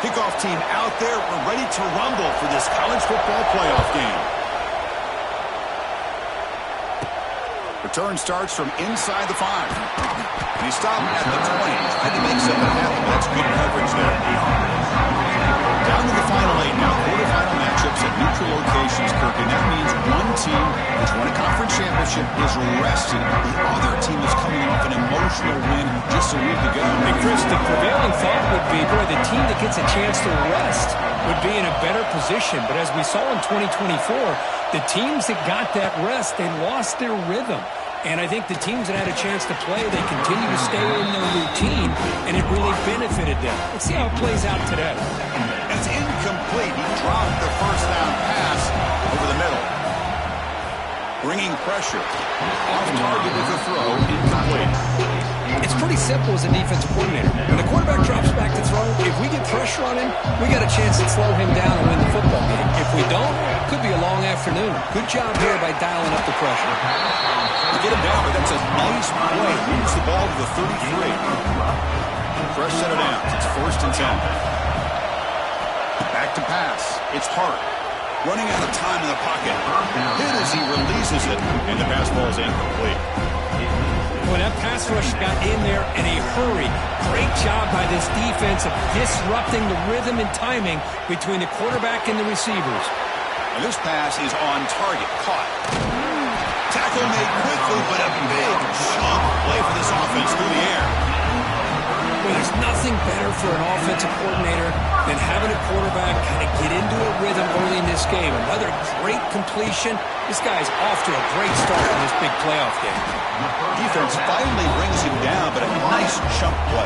kickoff team out there. We're ready to rumble for this college football playoff game. Return starts from inside the 5. And he stopped at the 20. Tried to make something happen, but that's good coverage there. Down to the final 8 now. Quarterfinal matchups at neutral locations, Kirk. And that means one team which won a conference championship is rested. The other team is coming off an emotional win just a week ago. And Chris, the prevailing thought would be, boy, the team that gets a chance to rest would be in a better position. But as we saw in 2024, the teams that got that rest, they lost their rhythm. And I think the teams that had a chance to play, they continue to stay in their routine, and it really benefited them. Let's see how it plays out today. It's incomplete. He dropped the first down pass over the middle. Bringing pressure. Off target with the throw. Incomplete. It's pretty simple as a defensive coordinator. When the quarterback drops back to throw, if we get pressure on him, we got a chance to slow him down and win the football game. If we don't, it could be a long afternoon. Good job here by dialing up the pressure. To get him down, but that's a nice play. Moves the ball to the 33. Fresh set of downs. It's 1st and 10. Back to pass. It's Hart. Running out of time in the pocket. Hit as he releases it, and the pass ball is incomplete. Well, that pass rush got in there in a hurry. Great job by this defense of disrupting the rhythm and timing between the quarterback and the receivers. And this pass is on target. Caught. Tackle made quickly, but a big chunk play for this offense through the air. Well, there's nothing better for an offensive coordinator than having a quarterback kind of get into a rhythm early in this game. Another great completion. This guy's off to a great start in this big playoff game. Defense finally brings him down, but a nice chunk play.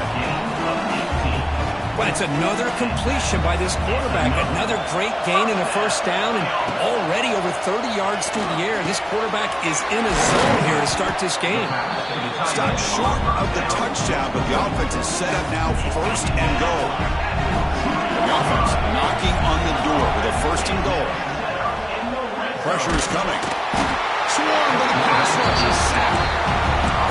Well, it's another completion by this quarterback. Another great gain in a first down, and already over 30 yards through the air. This quarterback is in a zone here to start this game. Stopped short of the touchdown, but the offense is set up now 1st and goal. The offense knocking on the door with a 1st and goal. Pressure is coming. Swarm with a pass rush is sacked.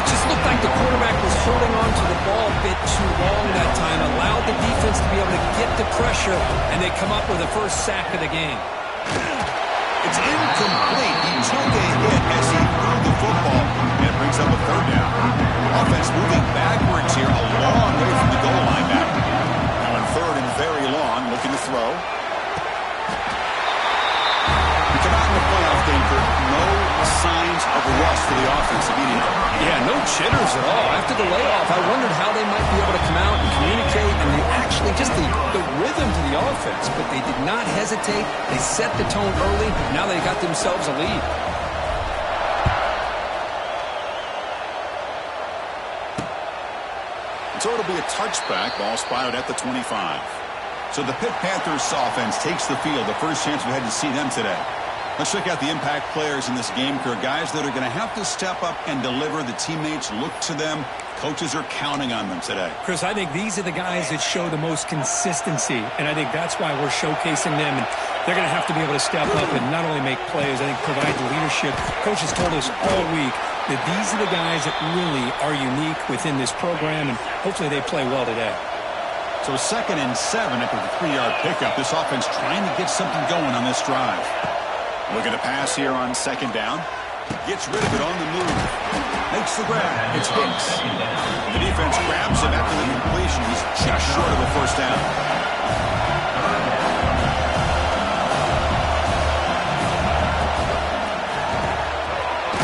It just looked like the quarterback was holding on to the ball a bit too long that time, allowed the defense to be able to get the pressure, and they come up with the first sack of the game. It's incomplete. He took a hit as he threw the football, and it brings up a 3rd down. Offense moving backwards here, a long way from the goal line back. Now in 3rd and very long, looking to throw. We come out in the playoff game for no signs of rust for the offense immediately. Yeah, no jitters at all. After the layoff, I wondered how they might be able to come out and communicate, and they actually just the rhythm to the offense, but they did not hesitate. They set the tone early. Now they got themselves a lead. So it'll be a touchback. Ball spotted at the 25. So the Pitt Panthers offense takes the field. The first chance we had to see them today. Let's check out the impact players in this game, Kirk. Guys that are going to have to step up and deliver. The teammates look to them. Coaches are counting on them today. Chris, I think these are the guys that show the most consistency, and I think that's why we're showcasing them. And they're going to have to be able to step up and not only make plays, I think provide the leadership. Coaches told us all week that these are the guys that really are unique within this program, and hopefully they play well today. So 2nd and 7 after the 3-yard pickup. This offense trying to get something going on this drive. Looking to pass here on 2nd down. Gets rid of it on the move. Makes the grab. It's Hicks. The defense grabs him after the completion. He's just short of a 1st down.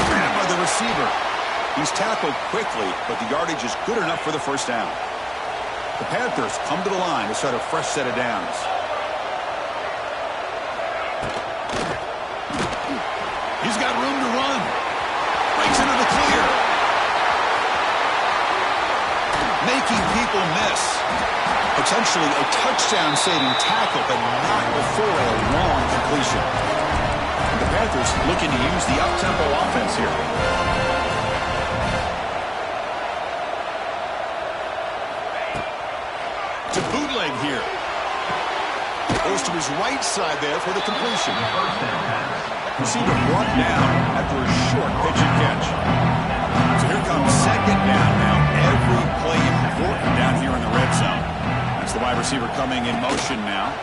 Grabbed by the receiver. He's tackled quickly, but the yardage is good enough for the 1st down. The Panthers come to the line to start a fresh set of downs. He's got room to run. Breaks into the clear. Making people miss. Potentially a touchdown-saving tackle, but not before a long completion. And the Panthers looking to use the up-tempo offense here. To bootleg here. Goes to his right side there for the completion. Receiver brought down after a short pitch and catch. So here comes 2nd down now. Every play important down here in the red zone. That's The wide receiver coming in motion now.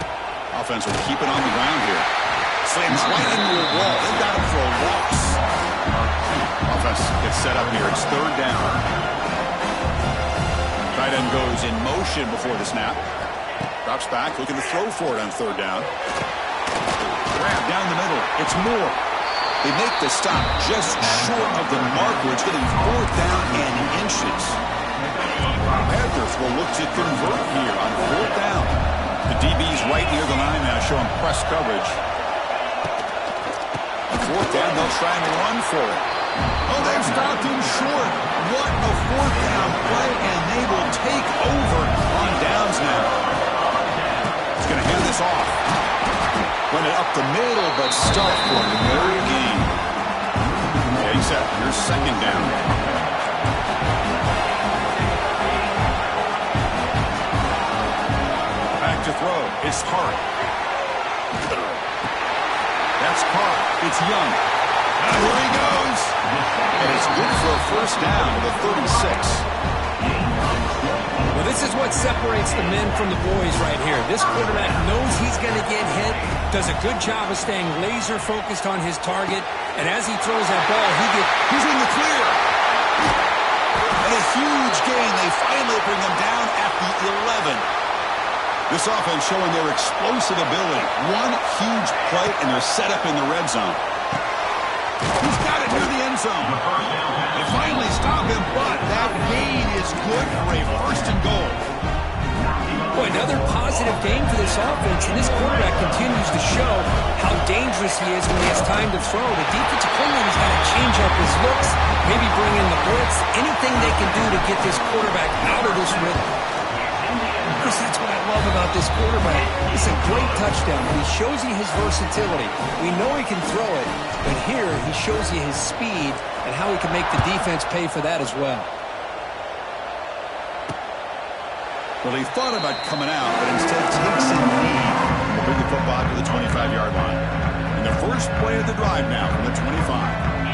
Offense will keep it on the ground here. Slams right into a wall. They've got him for a loss. Offense gets set up here. It's third down. Tight end goes in motion before the snap. Drops back, looking to throw for it on third down. Grab down the middle. It's Moore. They make the stop just short of the marker. It's getting fourth down and inches. Panthers will look to convert here on fourth down. The DB's right near the line now, showing press coverage. On fourth down, they'll try and run for it. Oh, they've stopped him short. What a fourth down play, and they will take over on downs now. He's going to hand this off. Run it up the middle, but stuffed for no gain. Okay, set. Here's second down. Back to throw. It's Hart. That's Hart. It's Young. And here he goes. And it's good for a first down to the 36. Well, this is what separates the men from the boys right here. This quarterback knows he's going to get hit, does a good job of staying laser focused on his target, and as he throws that ball, he's in the clear. And a huge gain. They finally bring him down at the 11. This offense showing their explosive ability. One huge play, and they're set up in the red zone. He's got it near the end zone. They finally stop him, but that gain is good for a first and goal. Boy, another positive game for this offense, and this quarterback continues to show how dangerous he is when he has time to throw. The defensive coordinator's got to change up his looks, maybe bring in the blitz, anything they can do to get this quarterback out of this rhythm. Because that's what I love about this quarterback. It's a great touchdown, but he shows you his versatility. We know he can throw it, but here he shows you his speed and how he can make the defense pay for that as well. Well, he thought about coming out, but instead takes a knee to bring the football to the 25-yard line. And the first play of the drive now from the 25.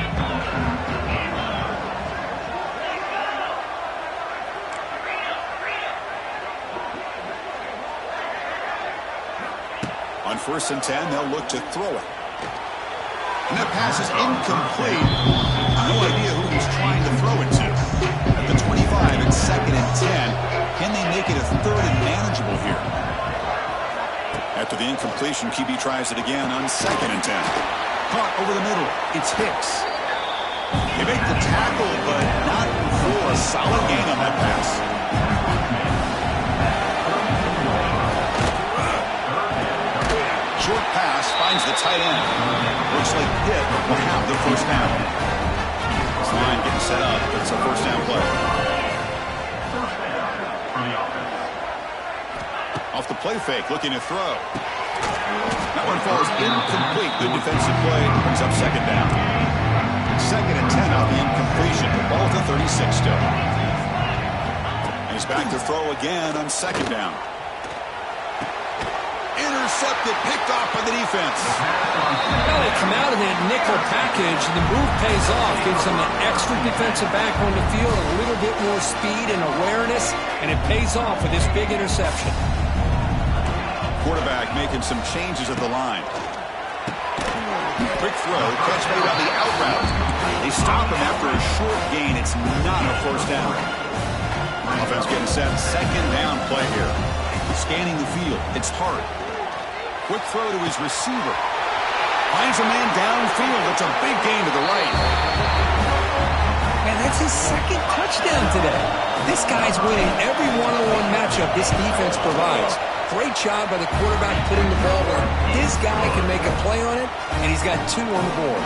On 1st and 10, they'll look to throw it. And that pass is incomplete. No idea who he's trying to throw it to. At the 25, it's 2nd and 10. Can they make it a 3rd and manageable here? After the incompletion, QB tries it again on 2nd and 10. Caught over the middle. It's Hicks. They make the tackle, but not for a solid gain on that pass. Short pass finds the tight end. Looks like Pitt will have the first down. This line getting set up. It's a first down play. Off the play fake, looking to throw. That one falls incomplete. Good defensive play. Brings up second down. 2nd and 10 off the incompletion. Ball to 36 still. And he's back to throw again on 2nd down. Intercepted, picked off by the defense. Well, they come out of that nickel package, and the move pays off. Gives them an extra defensive back on the field, a little bit more speed and awareness, and it pays off with this big interception. Quarterback making some changes at the line. Quick throw, catch made on the out route. They stop him after a short gain. It's not a first down. Offense getting set. 2nd down play here. Scanning the field. It's Hart. Quick throw to his receiver. Finds a man downfield. It's a big gain to the right. Man, that's his 2nd touchdown today. This guy's winning every one-on-one matchup this defense provides. Great job by the quarterback putting the ball where his guy can make a play on it, and he's got 2 on the board.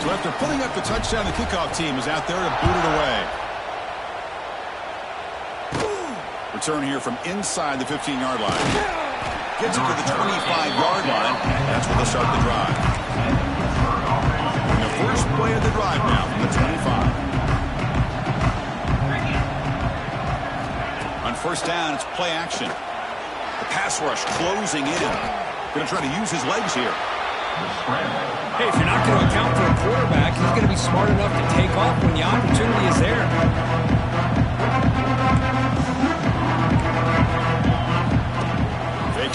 So after putting up the touchdown, the kickoff team is out there to boot it away. Return here from inside the 15-yard line. Gets it to the 25-yard line. That's where they'll start the drive. And the first play of the drive now from the 25. On 1st down, it's play action. The pass rush closing in. Going to try to use his legs here. Hey, if you're not going to account for a quarterback, he's going to be smart enough to take off when the opportunity is there.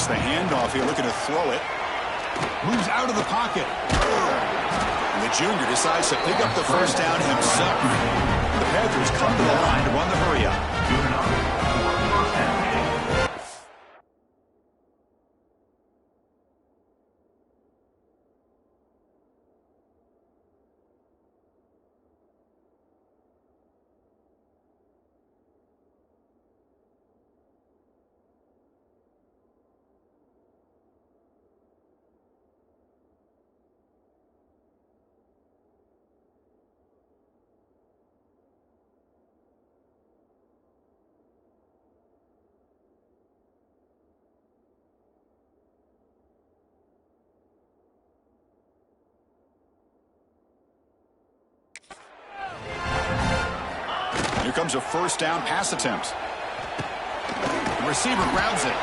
Fakes the handoff here, looking to throw it. Moves out of the pocket. And the junior decides to pick up the first down himself. The Panthers come to the line to run the hurry-up. Here comes a first down pass attempt. The receiver grabs it.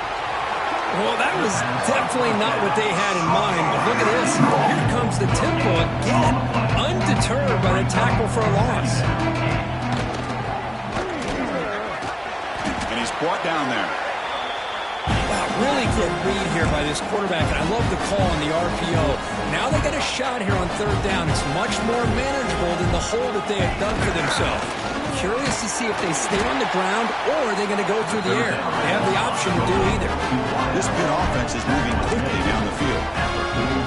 Well, that was definitely not what they had in mind, but look at this. Here comes the tempo again, undeterred by the tackle for a loss. And he's brought down there. Wow, really good read here by this quarterback, and I love the call on the RPO. Now they get a shot here on third down. It's much more manageable than the hole that they had done for themselves. Curious to see if they stay on the ground or are they going to go through the air. They have the option to do either. This Pitt offense is moving quickly down the field.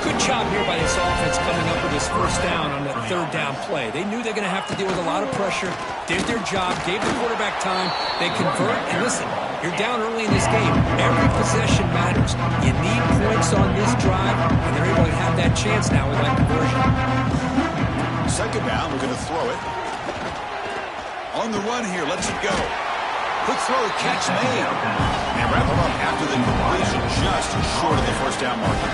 Good job here by this offense coming up with this first down on that third down play. They knew they're going to have to deal with a lot of pressure, did their job, gave the quarterback time. They convert, and listen, you're down early in this game. Every possession matters. You need points on this drive, and they're able to have that chance now with that conversion. Second down, we're going to throw it. On the run here, lets it go. Quick throw, catch made. And wrap him up after the completion, just short of the first down marker.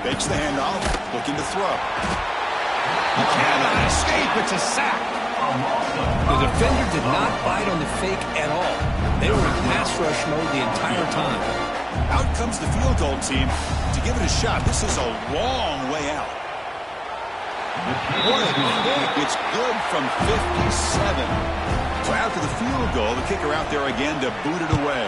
Fakes the handoff, looking to throw. He cannot escape, it's a sack. The defender did not bite on the fake at all. They were in pass rush mode the entire time. Out comes the field goal team to give it a shot. This is a long way out. What a kick. It's good from 57. So after the field goal, the kicker out there again to boot it away.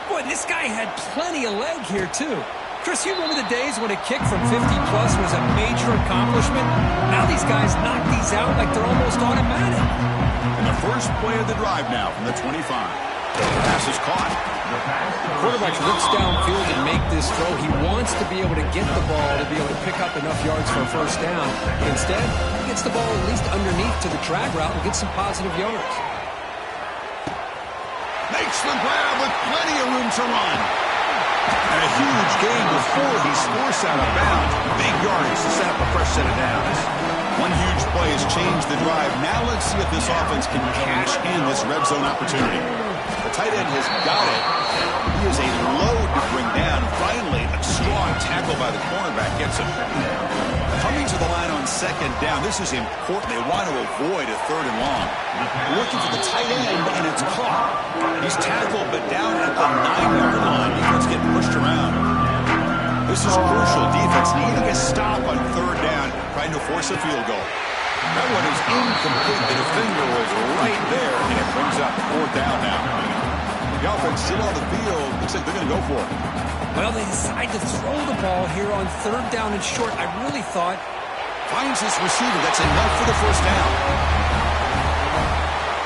Boy, this guy had plenty of leg here, too. Chris, you remember the days when a kick from 50-plus was a major accomplishment? Now these guys knock these out like they're almost automatic. And the first play of the drive now from the 25. Pass is caught. Quarterback looks downfield and make this throw. He wants to be able to get the ball to be able to pick up enough yards for a first down. Instead, he gets the ball at least underneath to the drag route and gets some positive yards. Makes the grab with plenty of room to run. And a huge gain before he's forced out of bounds. Big yards to set up a fresh set of downs. One huge play has changed the drive. Now let's see if this offense can cash in this red zone opportunity. The tight end has got it. He is a load to bring down. Finally, a strong tackle by the cornerback gets him. Coming to the line on second down. This is important. They want to avoid a third and long. Looking for the tight end, and it's caught. He's tackled, but down at the 9-yard line. Defense getting pushed around. This is crucial. Defense needing a stop on third down, trying to force a field goal. That one is incomplete. The defender was right there, and it brings up fourth down now. The offense still on the field. Looks like they're going to go for it. Well, they decide to throw the ball here on third down and short. I really thought. Finds his receiver. That's enough for the first down.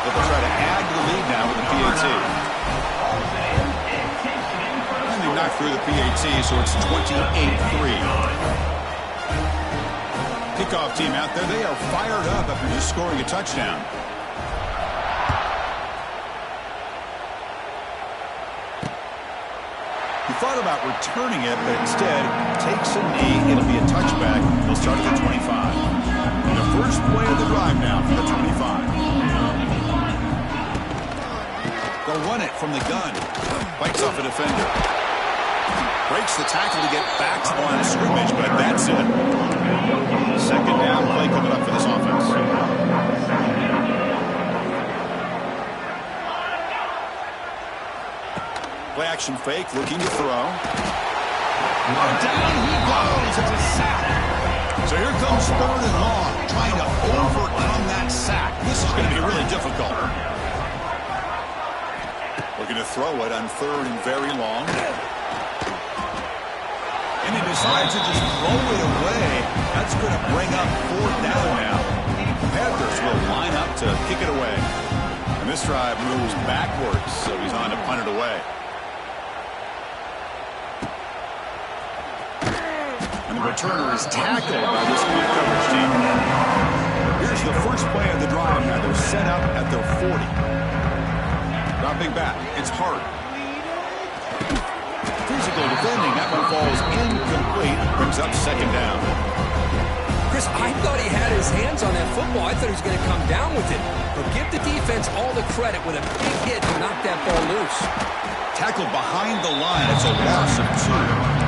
But they'll try to add to the lead now with the PAT. And they knock through the PAT, so it's 28-3. Kickoff team out there. They are fired up after just scoring a touchdown. He thought about returning it, but instead takes a knee. It'll be a touchback. He'll start at the 25. And the first play of the drive now from the 25. They'll run it from the gun. Bites off a defender. Breaks the tackle to get back to the line of scrimmage, but that's it. Second down play coming up for this offense. Play action fake, looking to throw. Down he goes. It's a sack. So here comes third and long, trying to overcome that sack. This is going to be really difficult. Looking to throw it on third and very long. And he decides to just throw it away. That's going to bring up fourth down now. The Panthers will line up to kick it away. And this drive moves backwards, so he's on to punt it away. And the returner is tackled by this punt coverage team. Here's the first play of the drive now. They're set up at their 40. Dropping back. It's hard. Physical defending. That one falls incomplete. Brings up second down. Chris, I thought he had his hands on that football. I thought he was going to come down with it. But give the defense all the credit with a big hit to knock that ball loose. Tackled behind the line. It's a loss of 2.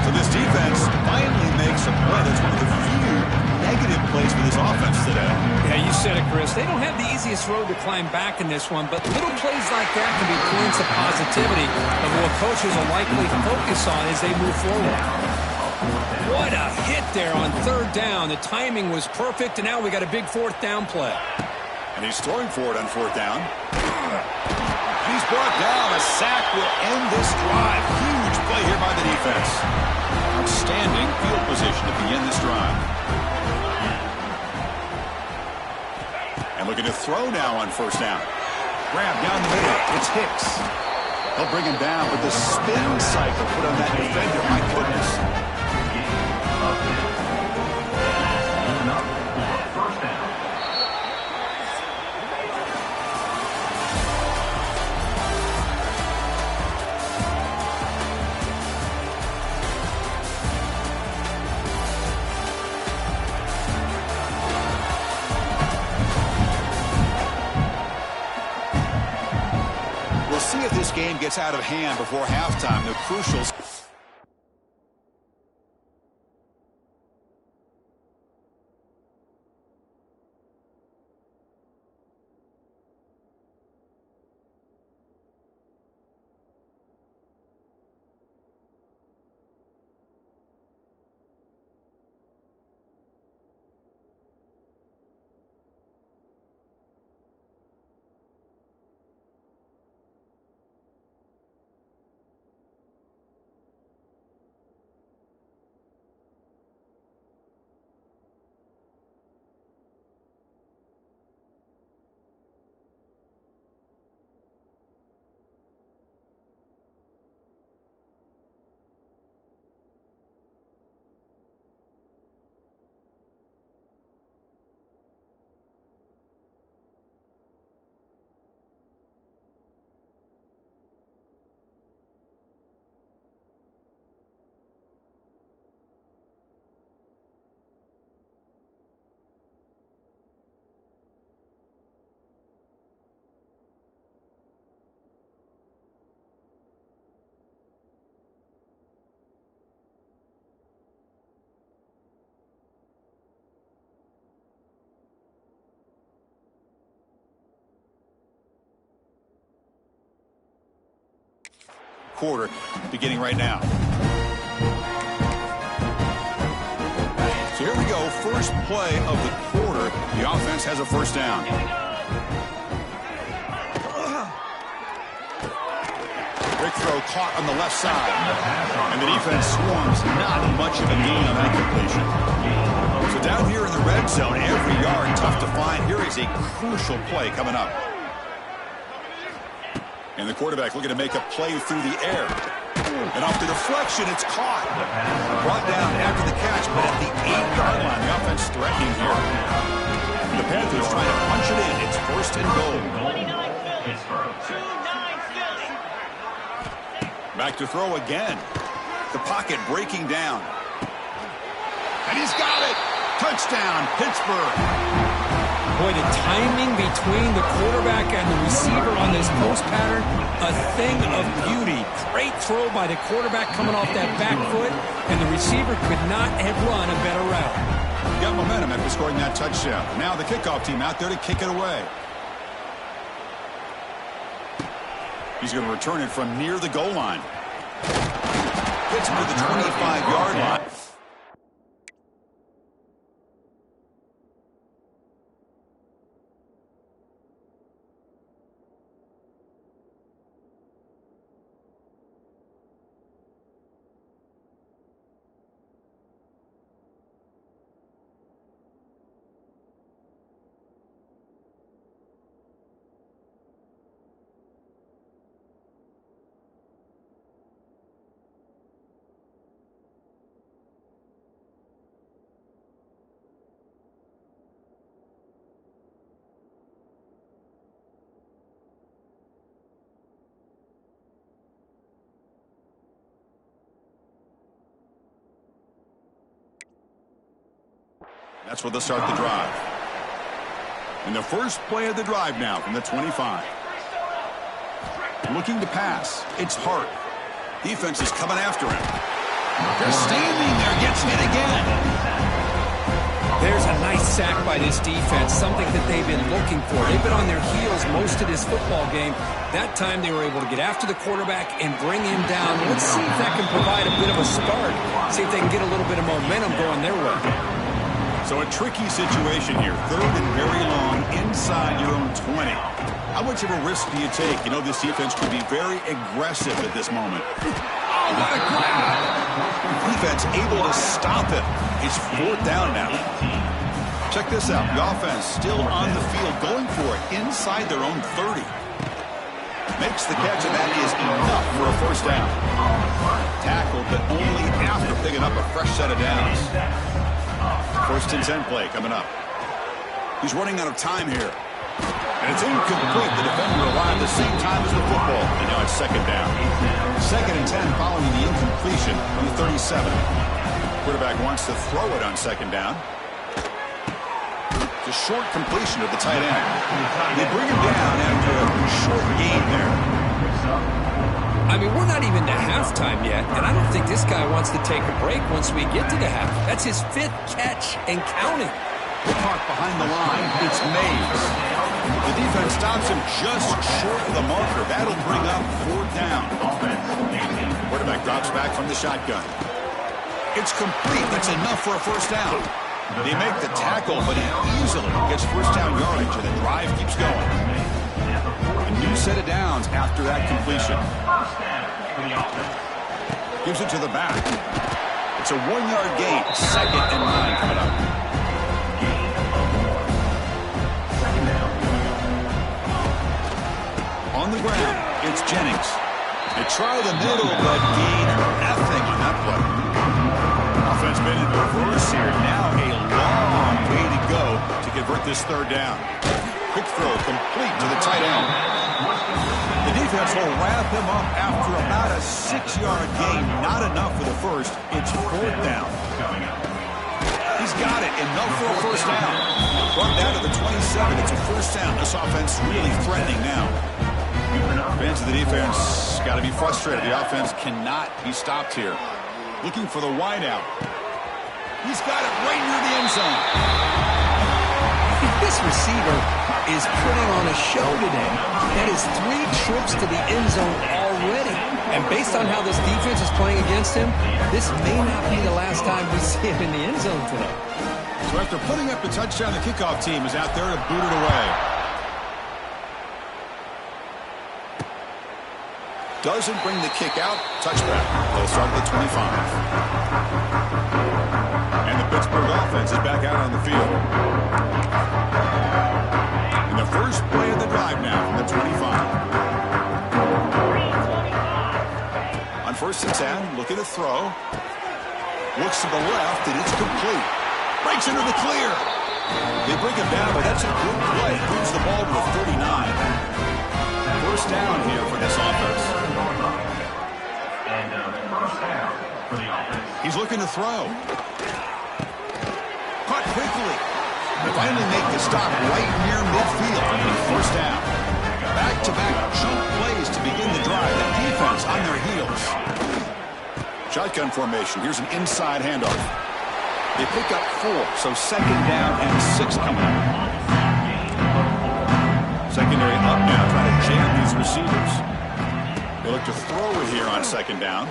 So this defense finally makes a play. That's one of the few negative plays for this offense today. Yeah, you said it, Chris. They don't have the easiest road to climb back in this one, but little plays like that can be points of positivity of what coaches will likely focus on as they move forward. What a hit there on third down. The timing was perfect, and now we got a big fourth down play. And he's throwing for it on fourth down. And he's brought down. A sack will end this drive. Huge play here by the defense. Outstanding field position to begin this drive. And looking to throw now on first down. Grab down the middle. It's Hicks. He'll bring him down with the spin cycle put on that defender. My goodness. We'll see if this game gets out of hand before halftime. The crucial. Quarter beginning right now. So here we go. First play of the quarter. The offense has a first down. Big throw caught on the left side. And the defense swarms. Not much of a gain on that completion. So down here in the red zone, every yard tough to find. Here is a crucial play coming up. And the quarterback looking to make a play through the air. And off the deflection, it's caught. Brought down after the catch, but at the 8-yard line, the offense threatening here. And the Panthers trying to punch it in. It's first and goal. Back to throw again. The pocket breaking down. And he's got it. Touchdown, Pittsburgh. Boy, the timing between the quarterback and the receiver on this post pattern, a thing of beauty. Great throw by the quarterback coming off that back foot, and the receiver could not have run a better route. Got momentum after scoring that touchdown. Now the kickoff team out there to kick it away. He's going to return it from near the goal line. Gets him to the 25-yard line. That's where they'll start the drive. And the first play of the drive now from the 25. Looking to pass. It's Hart. Defense is coming after him. They're standing there. Gets hit again. There's a nice sack by this defense, something that they've been looking for. They've been on their heels most of this football game. That time they were able to get after the quarterback and bring him down. Let's see if that can provide a bit of a spark. See if they can get a little bit of momentum going their way. So a tricky situation here. Third and very long inside your own 20. How much of a risk do you take? You know, this defense could be very aggressive at this moment. Oh, what a grab! Defense able to stop it. It's fourth down now. Check this out. The offense still on the field, going for it inside their own 30. Makes the catch, and that is enough for a first down. Tackled, but only after picking up a fresh set of downs. First and 10 play coming up. He's running out of time here. And it's incomplete. The defender arrived the same time as the football. And now it's second down. Second and 10 following the incompletion from the 37. Quarterback wants to throw it on second down. It's a short completion of the tight end. They bring him down after a short gain there. I mean, we're not even to halftime yet, and I don't think this guy wants to take a break once we get to the half. That's his fifth catch and counting. Woodcock behind the line. It's Mays. The defense stops him just short of the marker. That'll bring up fourth down. Quarterback drops back from the shotgun. It's complete. That's enough for a first down. They make the tackle, but he easily gets first down yardage, and the drive keeps going. A new set of downs after that completion. Gives it to the back. It's a 1-yard gain. Second and 9 coming up. On the ground, it's Jennings. They try the middle, but gain nothing on that play. Offense been in reverse here. Now a long way to go to convert this third down. Quick throw complete to the tight end. The defense will wrap him up after about a 6-yard gain. Not enough for the first. It's fourth down. He's got it. Enough for a first down. Brought down to the 27. It's a first down. This offense really threatening now. Fans of the defense got to be frustrated. The offense cannot be stopped here. Looking for the wideout. He's got it right near the end zone. This receiver is putting on a show today. That is 3 trips to the end zone already. And based on how this defense is playing against him, this may not be the last time we see him in the end zone today. So after putting up the touchdown, the kickoff team is out there to boot it away. Doesn't bring the kick out. Touchback. They'll start at the 25. And the Pittsburgh offense is back out on the field. And the first play of the drive now from the 25. On first and 10, looking to throw. Looks to the left, and it's complete. Breaks into the clear. They bring him down, but that's a good play. Moves the ball to the 39. First down here for this offense. He's looking to throw. Caught quickly. They finally make the stop right near midfield. First down. Back-to-back chunk plays to begin the drive. The defense on their heels. Shotgun formation. Here's an inside handoff. They pick up 4, so second down and 6 coming up. Secondary up now, trying to jam these receivers. They look to throw it here on second down.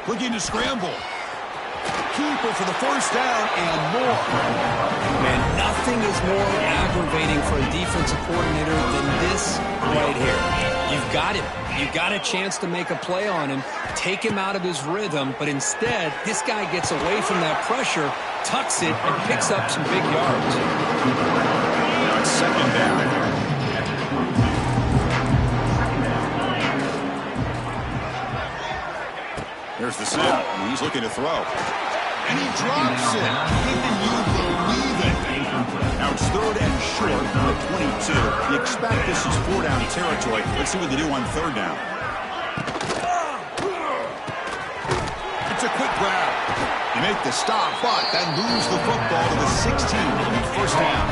Looking to scramble. Keeper for the first down and more. Man, nothing is more aggravating for a defensive coordinator than this right here. You've got him. You've got a chance to make a play on him, take him out of his rhythm, but instead, this guy gets away from that pressure, tucks it, and picks up some big yards. Now it's second down. There's the snap, and he's looking to throw. And he drops it. Can you believe it? Now it's third and short from the 22. You expect this is 4-down territory. Let's see what they do on third down. It's a quick grab. You make the stop, but then lose the football to the 16. It'll be first down.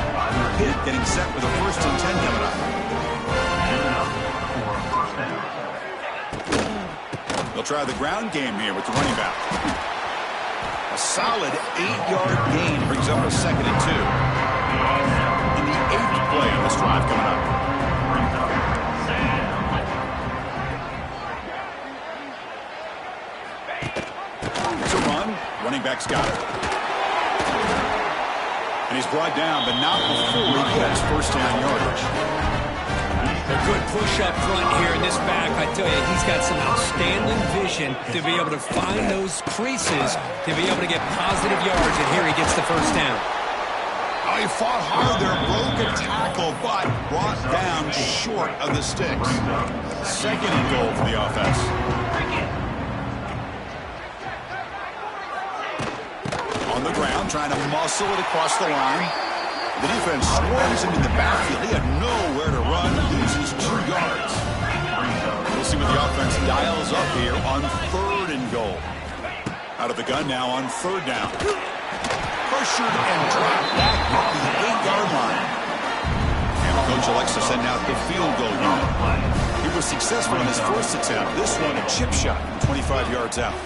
Pitt getting set with a 1st and 10 coming up. They'll try the ground game here with the running back. A solid 8-yard gain brings up a 2nd and 2. In the 8th play of this drive coming up. It's a run. Running back's got it. And he's brought down, but not before he gets first down yardage. A good push up front here in this back. I tell you, he's got some outstanding vision to be able to find those creases, to be able to get positive yards, and here he gets the first down. Oh, he fought hard there, broke a tackle, but brought down short of the sticks. 2nd and goal for the offense. On the ground, trying to muscle it across the line. The defense swarms him in the backfield. He had nowhere to run, loses 2 yards. We'll see what the offense dials up here on 3rd and goal. Out of the gun now on 3rd down. Pressured and dropped back at the 8-yard line. And the coach elects to send out the field goal unit. He was successful in his first attempt. This one, a chip shot, 25 yards out.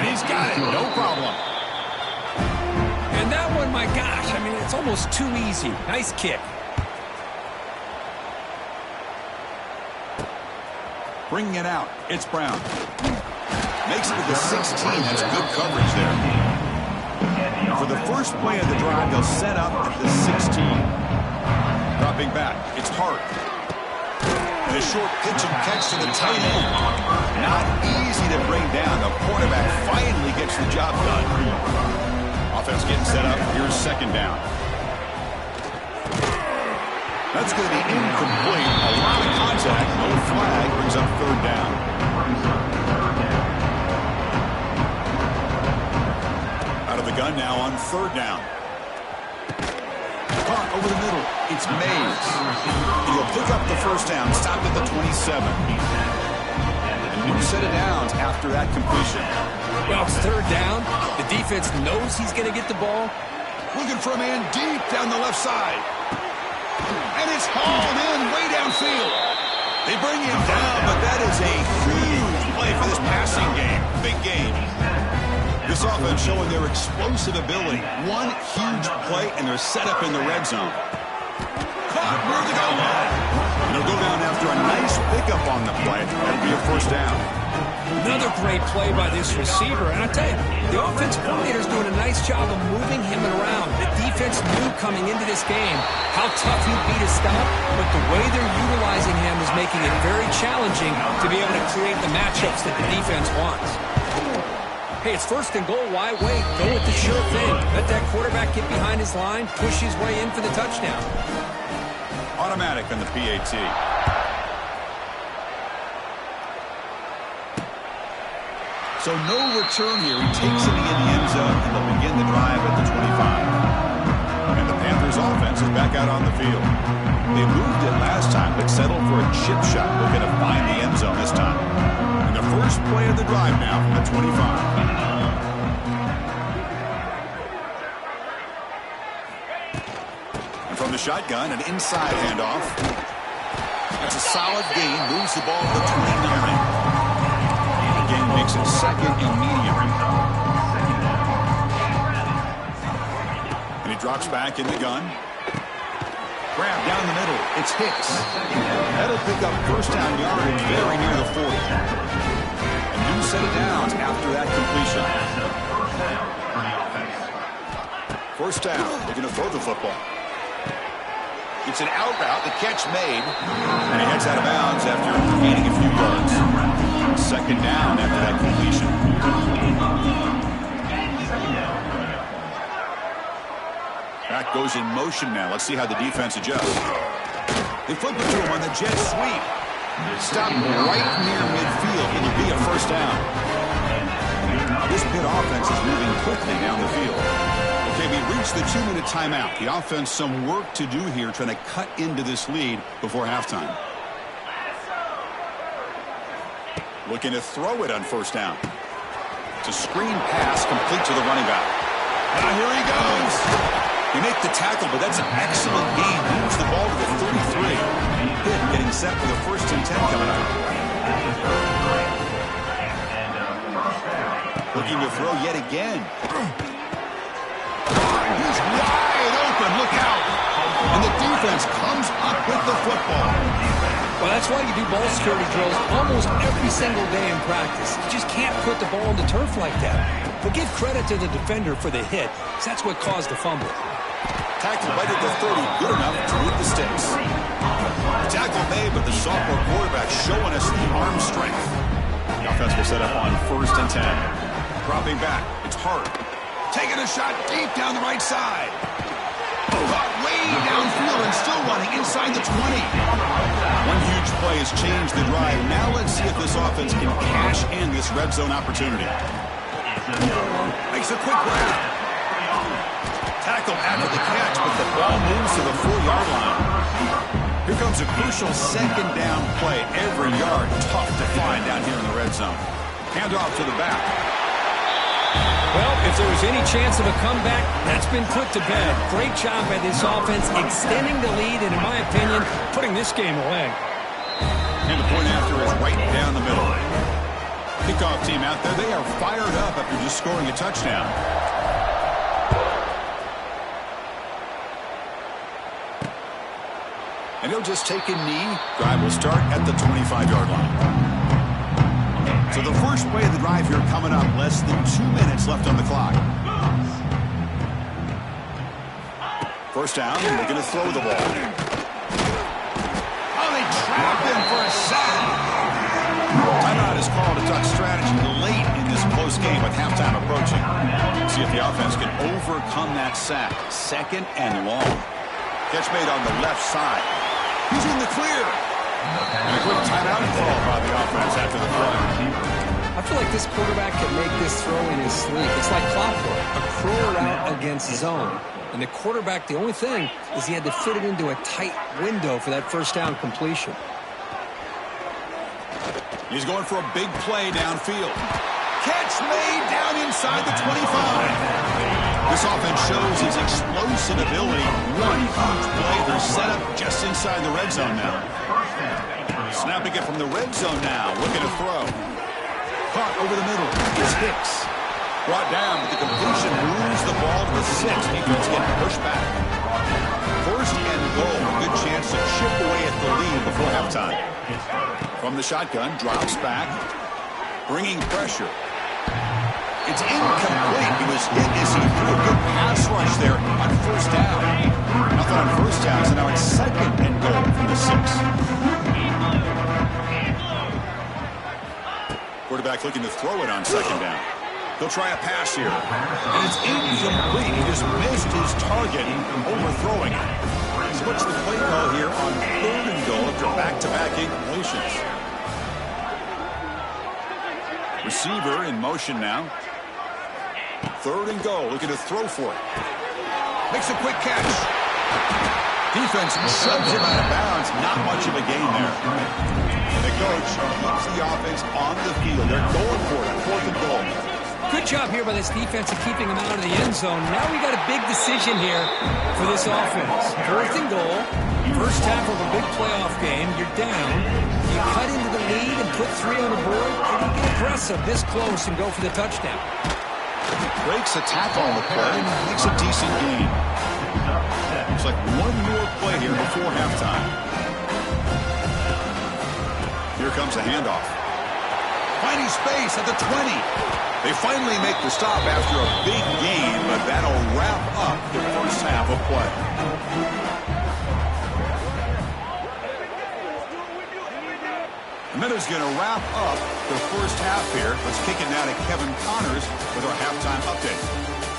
And he's got it, no problem. And that one, my gosh, I mean, it's almost too easy. Nice kick. Bringing it out, it's Brown. Makes it to the 16. That's good coverage there. For the first play of the drive, they'll set up at the 16. Dropping back, it's Hart. And a short pitch and catch to the tight end. Not easy to bring down. The quarterback finally gets the job done. Offense getting set up. Here's 2nd down. That's going to be incomplete. A lot of contact. No flag. Brings up 3rd down. Out of the gun now on 3rd down. Caught over the middle. It's Mays. He'll pick up the first down. Stopped at the 27. A new set of downs after that completion. Well, it's 3rd down. The defense knows he's going to get the ball. Looking for a man deep down the left side. And it's hauled in way downfield. They bring him down, but that is a huge play for this passing game. Big gain. This offense showing their explosive ability. One huge play, and they're set up in the red zone. Caught near the goal line. And they'll go down after a nice pickup on the play. That'll be a first down. Another great play by this receiver. And I tell you, the offense coordinator's doing a nice job of moving him around. The defense knew coming into this game how tough he'd be to stop, but the way they're utilizing him is making it very challenging to be able to create the matchups that the defense wants. Hey, it's 1st and goal. Why wait? Go with the sure thing. Let that quarterback get behind his line, push his way in for the touchdown. Automatic on the PAT. So no return here. He takes it in the end zone, and they'll begin the drive at the 25. And the Panthers offense is back out on the field. They moved it last time, but settled for a chip shot. Looking to find the end zone this time. And the first play of the drive now from the 25. From the shotgun, an inside handoff. That's a solid gain. Moves the ball to the 29. The game makes it 2nd and medium. And he drops back in the gun. Grab down the middle. It's Hicks. That'll pick up first down yardage very near the 40. A new set of downs after that completion. First down. They're going to throw the football. It's an out route, the catch made, and he heads out of bounds after gaining a few yards. 2nd down after that completion. Back goes in motion now. Let's see how the defense adjusts. They flip it to him on the jet sweep. Stop right near midfield. It'll be a first down. This Pitt offense is moving quickly down the field. Okay, we reached the 2-minute timeout. The offense some work to do here trying to cut into this lead before halftime. Looking to throw it on first down. It's a screen pass complete to the running back. Now here he goes. He make the tackle, but that's an excellent gain. He moves the ball to the 33. Pitt getting set for the 1st and 10 coming up. Looking to throw yet again. He's wide open. Look out. And the defense comes up with the football. Well, that's why you do ball security drills almost every single day in practice. You just can't put the ball on the turf like that. But give credit to the defender for the hit, because that's what caused the fumble. Tackle right at the 30, good enough to move the sticks. Tackle made, but the sophomore quarterback showing us the arm strength. The offense will set up on 1st and 10. Dropping back, it's Hart. Taking a shot deep down the right side. Caught way downfield and still running inside the 20. One huge play has changed the drive. Now let's see if this offense can cash in this red zone opportunity. Makes a quick grab. Tackle after the catch, but the ball moves to the 4-yard line. Here comes a crucial 2nd down play. Every yard tough to find down here in the red zone. Handoff to the back. Well, if there was any chance of a comeback, that's been put to bed. Great job by this offense extending the lead and, in my opinion, putting this game away. And the point after is right down the middle. Kickoff team out there, they are fired up after just scoring a touchdown. And he'll just take a knee. Drive will start at the 25-yard line. So the first play of the drive here coming up, less than 2 minutes left on the clock. First down, they're going to throw the ball. Oh, they trap him for a sack. Timeout is called to talk strategy late in this close game with halftime approaching. See if the offense can overcome that sack. 2nd and long. Catch made on the left side. He's in the clear. And a quick timeout call by the offense after the play. I feel like this quarterback can make this throw in his sleep. It's like clockwork, a crow route against zone. And the quarterback, the only thing is he had to fit it into a tight window for that 1st down completion. He's going for a big play downfield. Catch made down inside the 25. This offense shows his explosive ability. One huge play. They're set up just inside the red zone now. Snapping it from the red zone now. Looking to throw. Caught over the middle. It's Hicks. Brought down, but the completion moves the ball to the 6. Defense getting pushed back. 1st and goal. A good chance to chip away at the lead before halftime. From the shotgun, drops back. Bringing pressure. It's incomplete. He was hit as he threw a good pass rush there on 1st down. Nothing on 1st down, so now it's 2nd and goal from the 6. Quarterback looking to throw it on 2nd down. He'll try a pass here. And it's incomplete. He just missed his target, overthrowing it. Switch the play call here on 3rd and goal after back-to-back incompletions. Receiver in motion now. 3rd and goal, looking to throw for it. Makes a quick catch. Defense shoves him out of bounds. Not much of a gain there. And the coach keeps the offense on the field. They're going for it. 4th and goal. Good job here by this defense of keeping him out of the end zone. Now we got a big decision here for this offense. 4th and goal. 1st half of a big playoff game. You're down. You cut into the lead and put 3 on the board. And you get aggressive this close and go for the touchdown. Breaks a tackle on the play and makes a decent gain. Looks like one more play here before halftime. Here comes a handoff. Finding space at the 20. They finally make the stop after a big gain, but that'll wrap up the 1st half of play. And that is going to wrap up the 1st half here. Let's kick it now to Kevin Connors with our halftime update.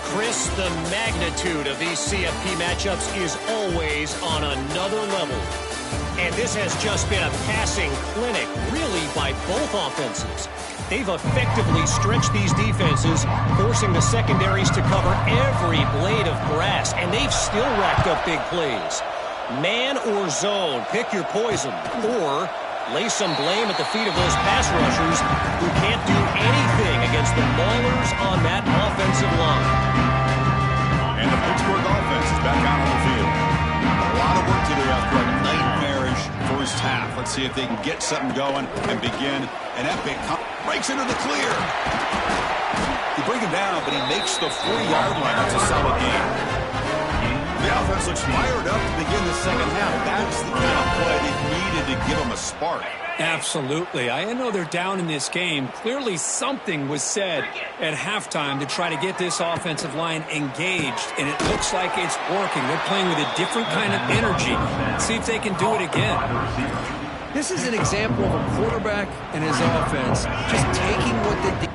Chris, the magnitude of these CFP matchups is always on another level. And this has just been a passing clinic, really, by both offenses. They've effectively stretched these defenses, forcing the secondaries to cover every blade of grass, and they've still racked up big plays. Man or zone, pick your poison, or Lay some blame at the feet of those pass rushers who can't do anything against the maulers on that offensive line. And the Pittsburgh offense is back out on the field. A lot of work to do after a nightmarish first half. Let's see if they can get something going and begin an epic. Breaks into the clear. You bring him down, but he makes the 40-yard line. That's a solid game. The offense looks fired up to begin the second half. That's the kind of play they needed to give them a spark. Absolutely. I know they're down in this game. Clearly something was said at halftime to try to get this offensive line engaged, and it looks like it's working. They're playing with a different kind of energy. Let's see if they can do it again. This is an example of a quarterback and his offense just taking what they did.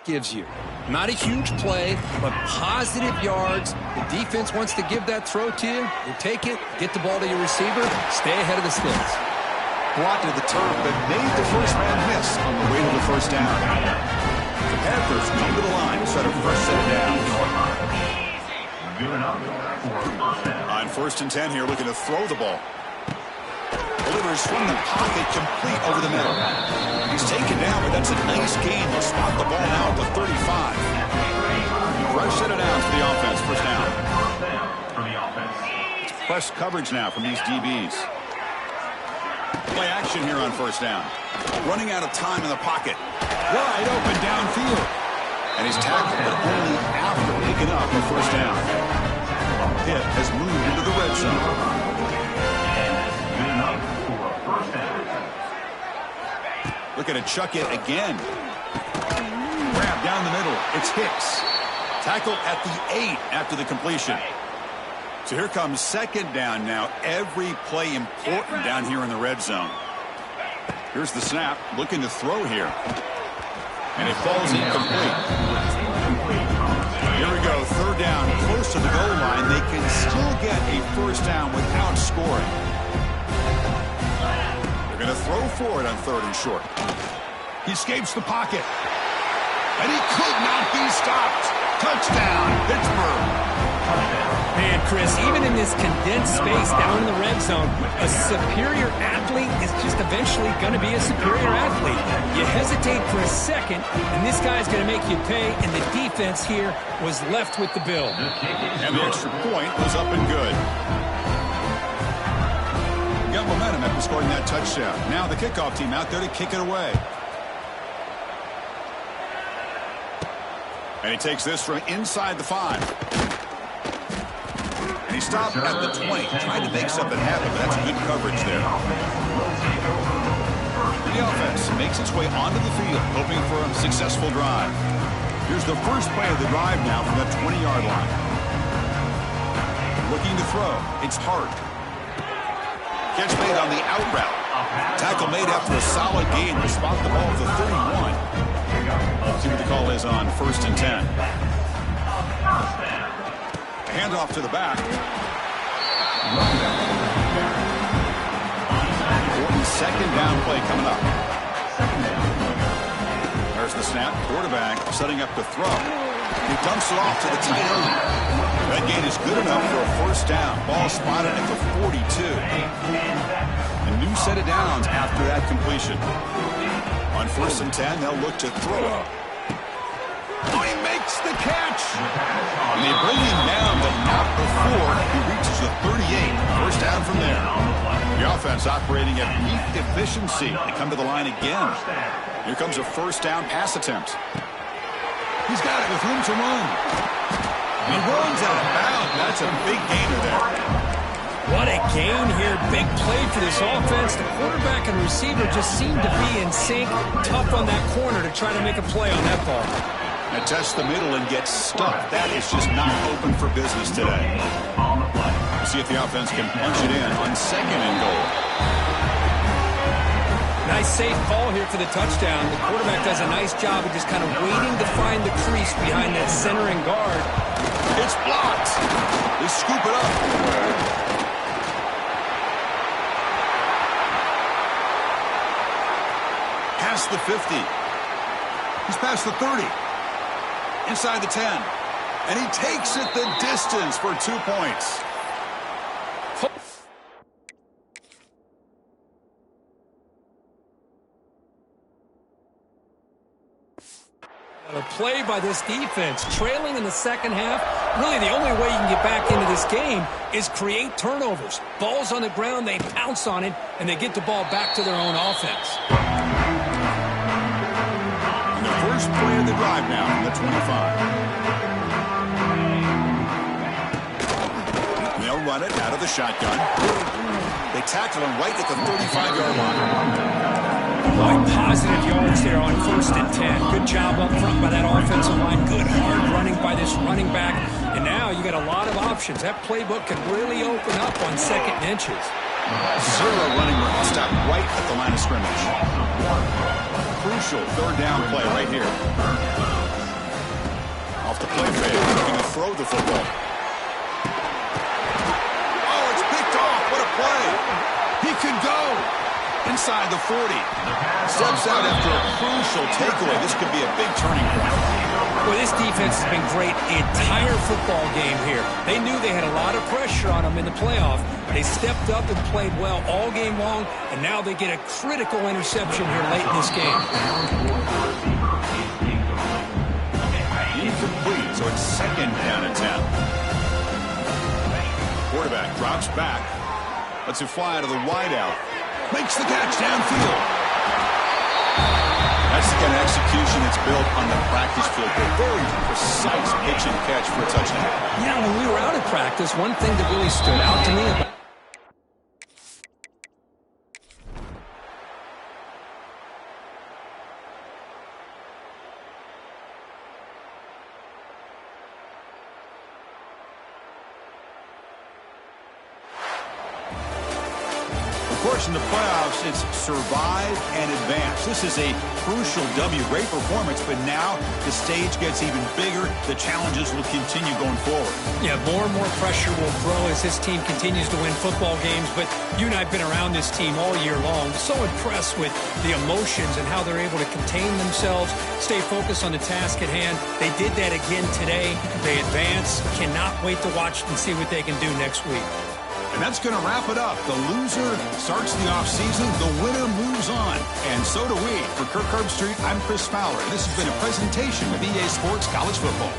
Gives you. Not a huge play, but positive yards. The defense wants to give that throw to you. You take it, get the ball to your receiver, stay ahead of the sticks. Blocked to the turf, but made the first man miss on the way to the first down. The Panthers come to the line to set a first set of downs. On 1st and 10 here, looking to throw the ball. Delivers from the pocket, complete over the middle. He's taken down, but that's a nice gain. They'll spot the ball now at the 35. Fresh set of downs for the offense, first down. Press coverage now from these DBs. Play action here on first down. Running out of time in the pocket. Wide open downfield. And he's tackled, but only after picking up a first down. Pitt has moved into the red zone. Looking to chuck it again. Grab down the middle. It's Hicks. Tackle at the 8 after the completion. So here comes second down now. Every play important down here in the red zone. Here's the snap. Looking to throw here. And it falls incomplete. Here we go. Third down. Close to the goal line. They can still get a first down without scoring. Going to throw for it on 3rd and short. He escapes the pocket. And he could not be stopped. Touchdown, Pittsburgh. Man, Chris, even in this condensed space down in the red zone, a superior athlete is just eventually going to be a superior athlete. You hesitate for a second, and this guy's going to make you pay, and the defense here was left with the bill. And the extra point was up and good. Got momentum after scoring that touchdown. Now the kickoff team out there to kick it away. And he takes this from inside the 5. And he stopped at the 20. Trying to make something happen, but that's good coverage there. The offense makes its way onto the field, hoping for a successful drive. Here's the first play of the drive now from the 20-yard line. Looking to throw. It's Hart. Catch made on the out route. Tackle made after a solid gain to spot the ball at the 31. See what the call is on 1st and 10. Handoff to the back. 42nd down play coming up. There's the snap. Quarterback setting up to throw. He dumps it off to the tight end. That gain is good enough for a first down. Ball spotted at the 42. A new set of downs after that completion. On 1st and 10, they'll look to throw. Oh, he makes the catch. And they bring him down, but not before he reaches the 38. First down from there. The offense operating at peak efficiency. They come to the line again. Here comes a first down pass attempt. He's got it with room to run. He runs out of bounds. That's a big gainer there. What a gain here. Big play for this offense. The quarterback and receiver just seem to be in sync. Tough on that corner to try to make a play on that ball. Now test the middle and get stuck. That is just not open for business today. We'll see if the offense can punch it in on 2nd and goal. Nice safe call here for the touchdown. The quarterback does a nice job of just kind of waiting to find the crease behind that centering guard. It's blocked. They scoop it up. Past the 50. He's past the 30. inside the 10. And he takes it the distance for 2 points. A play by this defense, trailing in the second half. Really, the only way you can get back into this game is create turnovers. Ball's on the ground, they pounce on it, and they get the ball back to their own offense. And the first play of the drive now from the 25. They'll run it out of the shotgun. They tackle him right at the 35-yard line. Like positive yards there on 1st and 10. Good job up front by that offensive line. Good hard running by this running back. And now you got a lot of options. That playbook can really open up on 2nd and inches. Zero running room. Stop right at the line of scrimmage. Crucial 3rd down play right here. Off the play fake. Looking to throw the football. Oh, it's picked off. What a play. He could go. Inside the 40. Steps out after a crucial takeaway. This could be a big turning point. Well, this defense has been great the entire football game here. They knew they had a lot of pressure on them in the playoff. They stepped up and played well all game long, and now they get a critical interception here late in this game. Incomplete, so it's 2nd down and 10. Quarterback drops back. Lets it fly to the wideout. Makes the catch downfield. That's the kind of execution that's built on the practice field. A very precise pitch and catch for a touchdown. Yeah, when we were out at practice, one thing that really stood out to me about in the playoffs, it's survive and advance. This is a crucial W. Great performance, but now the stage gets even bigger. The challenges will continue going forward. Yeah, more and more pressure will grow as this team continues to win football games, but you and I have been around this team all year long. So impressed with the emotions and how they're able to contain themselves, stay focused on the task at hand. They did that again today. They advance. Cannot wait to watch and see what they can do next week. And that's going to wrap it up. The loser starts the offseason. The winner moves on. And so do we. For Kirk Herbstreit, I'm Chris Fowler. This has been a presentation of EA Sports College Football.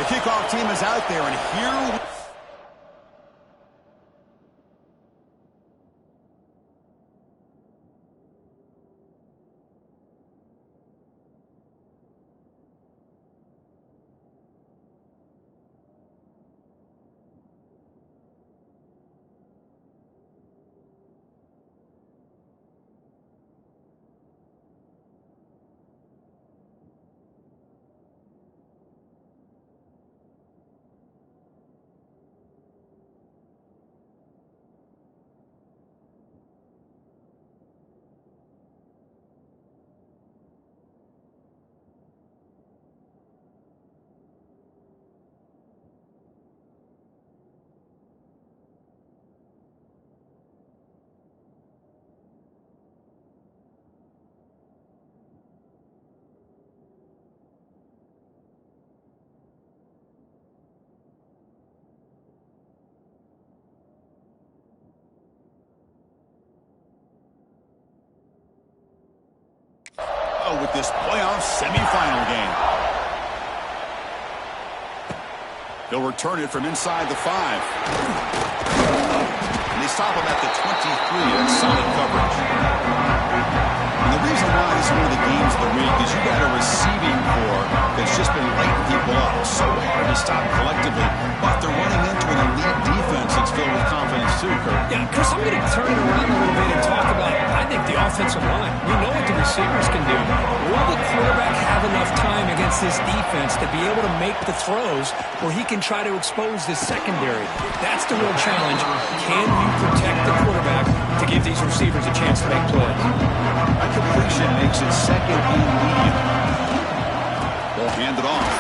The kickoff team is out there, and here... with this playoff semifinal game. They'll return it from inside the 5. And they stop him at the 23. That's solid coverage. And the reason why this is one of the games of the week is you got a receiving corps that's just been lighting people up. So hard to stop collectively, but they're running into an elite defense that's filled with confidence too, Kurt. Yeah, Chris, I'm going to turn it around a little bit and talk about, I think, the offensive line. We know what the receivers can do. Will the quarterback have enough time against this defense to be able to make the throws where he can try to expose this secondary? That's the real challenge. Can you protect the quarterback to give these receivers a chance to make plays? That completion makes it second and medium. Ball handed off.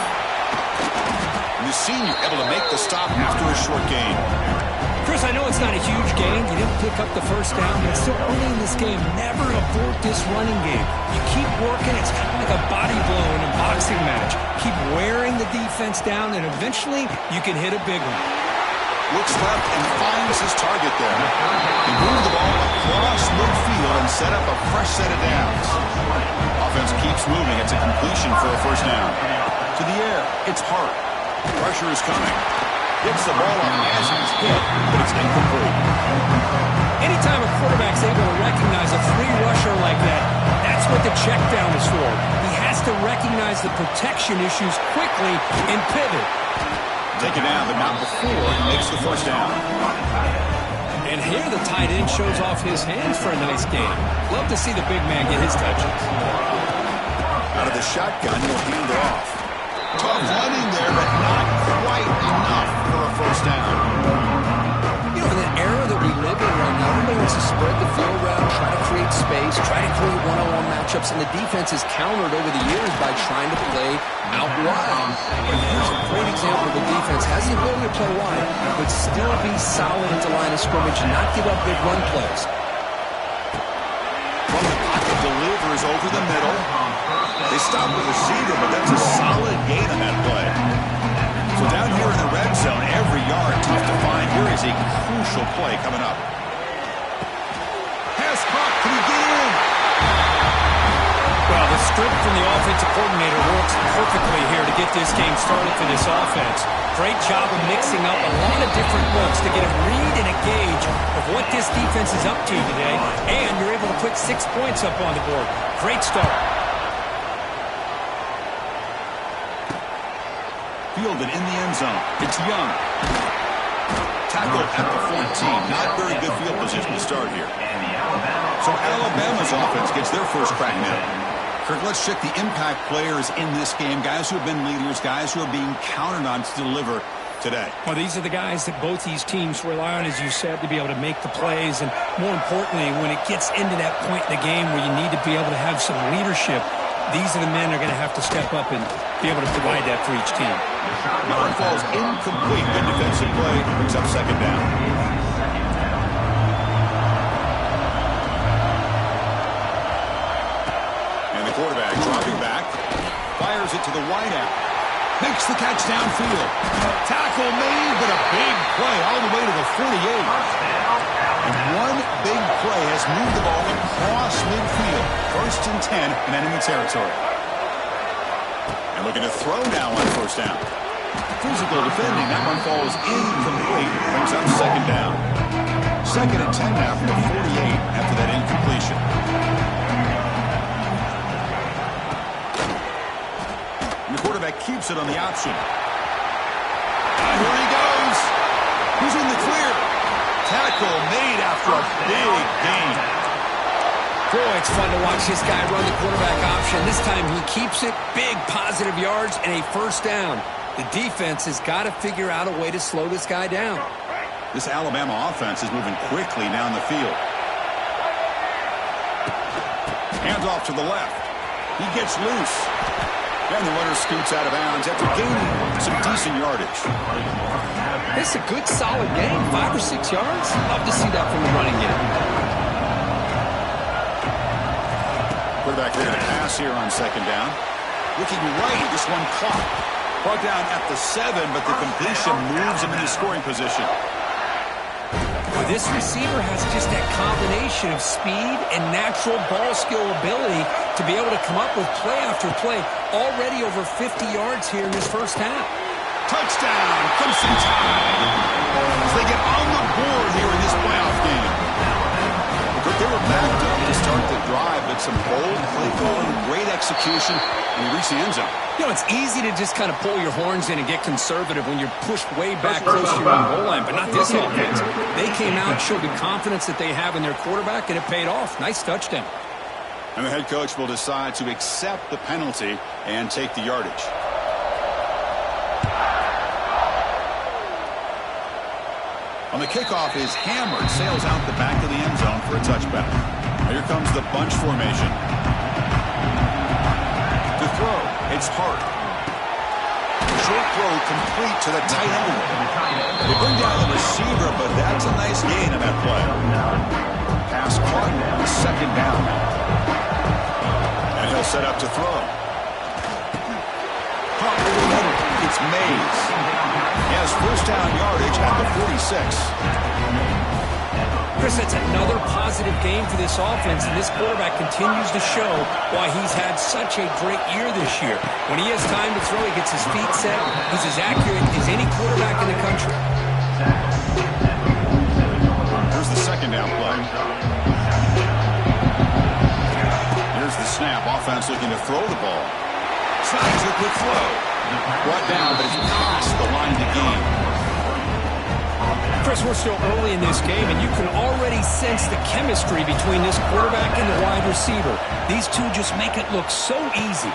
And the senior able to make the stop after a short gain. Chris, I know it's not a huge gain. You didn't pick up the first down, but it's still early in this game. Never abort this running game. You keep working. It's kind of like a body blow in a boxing match. Keep wearing the defense down, and eventually you can hit a big one. Looks left and finds his target there. He moved the ball across midfield and set up a fresh set of downs. Offense keeps moving. It's a completion for a first down. To the air. It's Hart. Pressure is coming. Gets the ball up as he's hit, but it's incomplete. Anytime a quarterback's able to recognize a free rusher like that, that's what the check down is for. He has to recognize the protection issues quickly and pivot. Take it down, but not before he makes the first down. And here the tight end shows off his hands for a nice game. Love to see the big man get his touches. Out of the shotgun, he'll hand it off. Tough running there, but not quite enough for a first down. You know, in the era that we live in right now, everybody wants to spread the field around, try to create space, try to create one-on-one matchups, and the defense has countered over the years by trying to play out wide. And here's a great example of the defense has the ability to play wide, but still be solid at the line of scrimmage and not give up big run plays. From the pocket, delivers over the middle. They stop the receiver, but that's a solid gain on that play. So down here in the red zone, every yard tough to find. Here is a crucial play coming up. Pass caught. Can he get in? Well, the script from the offensive coordinator works perfectly here to get this game started for this offense. Great job of mixing up a lot of different looks to get a read and a gauge of what this defense is up to today, and you're able to put 6 points up on the board. Great start. Fielded in the end zone. It's Young. Tackle at the 14. Not very good field position to start here. So Alabama's offense gets their first crack now. Kirk, let's check the impact players in this game. Guys who have been leaders, guys who are being counted on to deliver today. Well, these are the guys that both these teams rely on, as you said, to be able to make the plays. And more importantly, when it gets into that point in the game where you need to be able to have some leadership, these are the men that are going to have to step up and be able to provide that for each team. Yard falls incomplete. Good defensive play. Brings up second down. And the quarterback dropping back. Fires it to the wideout. Makes the catch downfield. Tackle made, but a big play all the way to the 48. And one big play has moved the ball across midfield. 1st and 10 and enemy territory. And looking to throw now on first down. Physical defending. That one falls incomplete. Brings up second down. Second and 10 now from the 48 after that incompletion. And the quarterback keeps it on the option. And here he goes. He's in the clear. Tackle made after a big gain. Boy, it's fun to watch this guy run the quarterback option. This time he keeps it, big positive yards, and a first down. The defense has got to figure out a way to slow this guy down. This Alabama offense is moving quickly down the field. Hands off to the left. He gets loose. And the runner scoots out of bounds after gaining some decent yardage. This is a good, solid game. 5 or 6 yards. Love to see that from the running game. Quarterback ready to pass here on second down. Looking right, this one caught. Brought down at the 7, but the completion moves him into scoring position. Well, this receiver has just that combination of speed and natural ball skill ability to be able to come up with play after play. Already over 50 yards here in this first half. Touchdown, Crimson Tide. As they get on the board here in this playoff game. But they were backed up to start the drive, but some bold play calling, great execution, and he reached the end zone. You know, it's easy to just kind of pull your horns in and get conservative when you're pushed way back close to your own goal line, but not this offense. They came out, showed the confidence that they have in their quarterback, and it paid off. Nice touchdown. And the head coach will decide to accept the penalty and take the yardage. On the kickoff is hammered, sails out the back of the end zone for a touchback. Here comes the bunch formation. To throw, it's Hart. Short throw complete to the tight end. They bring down the receiver, but that's a nice gain on that play. Pass caught, second down. And he'll set up to throw. Hart over the middle. It's Mays. He has first down yardage at the 46. Chris, that's another positive game for this offense, and this quarterback continues to show why he's had such a great year this year. When he has time to throw, he gets his feet set. He's as accurate as any quarterback in the country. Here's the second down play. Here's the snap. Offense looking to throw the ball. Slides a quick throw. Brought down, but it's past the line to gain. Chris, we're still early in this game, and you can already sense the chemistry between this quarterback and the wide receiver. These two just make it look so easy.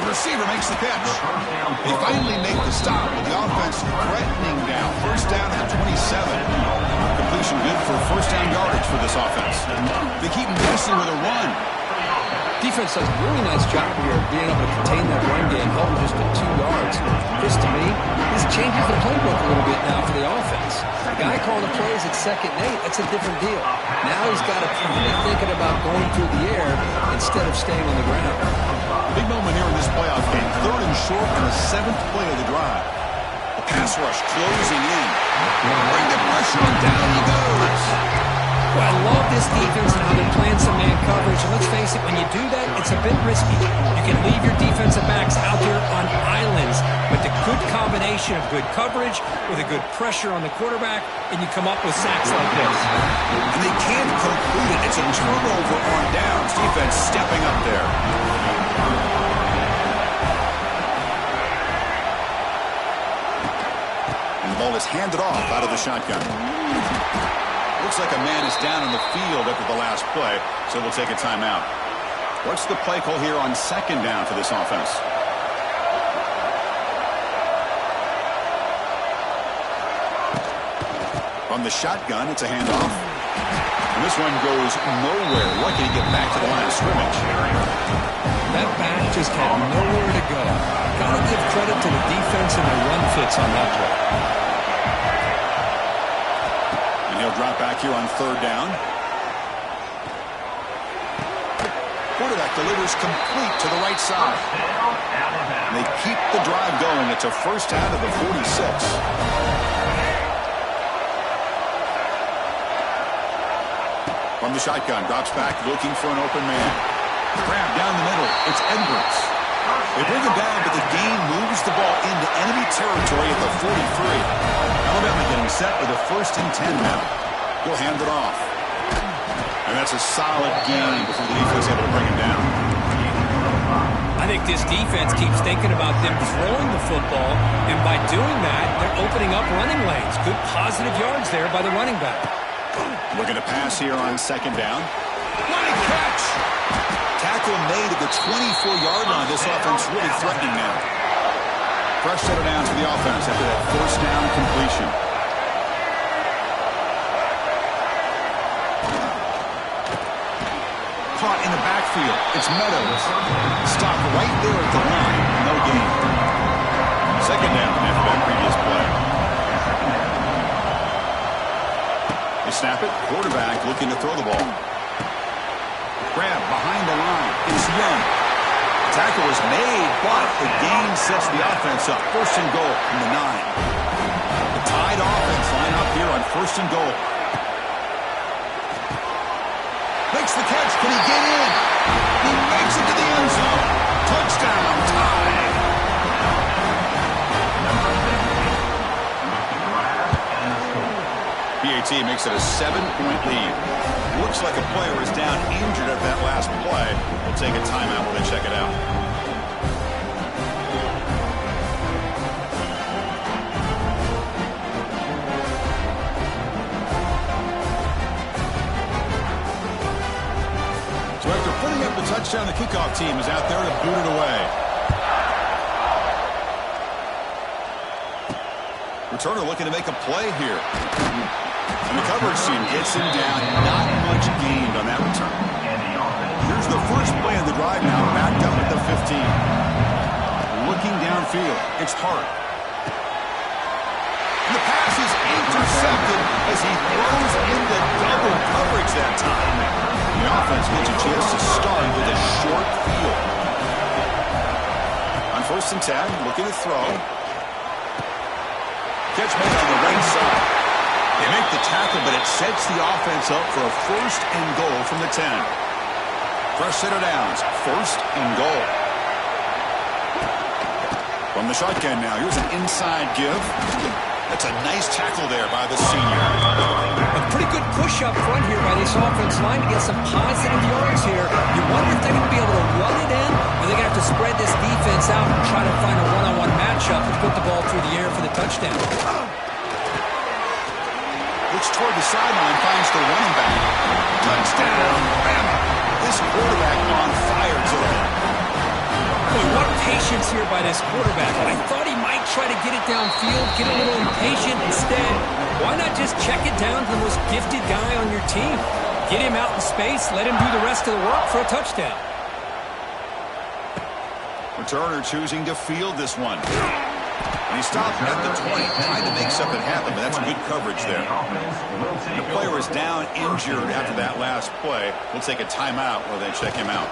The receiver makes the catch. They finally make the stop, with the offense threatening down. First down at the 27. Completion good for first down yardage for this offense. They keep guessing with a run. Defense does a really nice job here of being able to contain that run game, held him just at 2 yards. Chris, to me, this changes the playbook a little bit now for the offense. The guy calling the plays at 2nd and 8, that's a different deal. Now he's got to be thinking about going through the air instead of staying on the ground. Big moment here in this playoff game. 3rd and short on the 7th play of the drive. The pass rush closing in. Bring the pressure and down he goes. Well, I love this defense and how they're playing some man coverage. And let's face it, when you do that, it's a bit risky. You can leave your defensive backs out there on islands, but the good combination of good coverage with a good pressure on the quarterback, and you come up with sacks like this. And they can't complete it. It's a turnover on downs. Defense stepping up there. And the ball is handed off out of the shotgun. Looks like a man is down in the field after the last play, so we'll take a timeout. What's the play call here on second down for this offense? From the shotgun, it's a handoff. And this one goes nowhere. Lucky to get back to the line of scrimmage. That back just had nowhere to go. Got to give credit to the defense and the run fits on that play. He'll drop back here on 3rd down. Quarterback delivers complete to the right side. And they keep the drive going. It's a first down of the 46. From the shotgun, drops back looking for an open man. Grab down the middle. It's Edwards. They bring him down, but the gain moves the ball into enemy territory at the 43. Alabama getting set with a 1st and 10 now. He'll hand it off. And that's a solid gain before the defense able to bring him down. I think this defense keeps thinking about them throwing the football, and by doing that, they're opening up running lanes. Good positive yards there by the running back. Looking to pass here on 2nd down. Nice catch! Tackle made at the 24-yard line. This offense really threatening now. Fresh set of downs for the offense after that 1st down completion. Caught in the backfield. It's Meadows. Stopped right there at the line. No gain. 2nd down after that previous play. They snap it. Quarterback looking to throw the ball. Grab behind the line. It's Young. Tackle was made, but the gain sets the offense up. 1st and goal from the 9. The tied offense line up here on 1st and goal. Makes the catch. Can he get in? He makes it to the end zone. Touchdown. Tie. PAT makes it a 7-point lead. Looks like a player is down injured at that last play. We'll take a timeout while they check it out. So after putting up the touchdown, the kickoff team is out there to boot it away. Returner looking to make a play here. And the coverage team gets him down. Not much gained on that return. Here's the first play of the drive now. Backed up at the 15. Looking downfield. It's Hart. And the pass is intercepted as he throws into double coverage that time. The offense gets a chance to start with a short field. On 1st and 10, looking to throw. Catch made on the right side. They make the tackle, but it sets the offense up for a 1st and goal from the 10. Fresh set of downs. 1st and goal. From the shotgun now, here's an inside give. That's a nice tackle there by the senior. A pretty good push up front here by this offense line to get some positive yards here. You wonder if they're going to be able to run it in, or they're going to have to spread this defense out and try to find a one-on-one matchup and put the ball through the air for the touchdown. Looks toward the sideline, finds the running back. Touchdown. This quarterback on fire today. Boy, what patience here by this quarterback. I thought he might try to get it downfield, get a little impatient. Instead, why not just check it down to the most gifted guy on your team? Get him out in space, let him do the rest of the work for a touchdown. Returner choosing to field this one. And he stopped at the 20, trying to make something happen, but that's good coverage there. The player is down injured after that last play. We'll take a timeout while they check him out.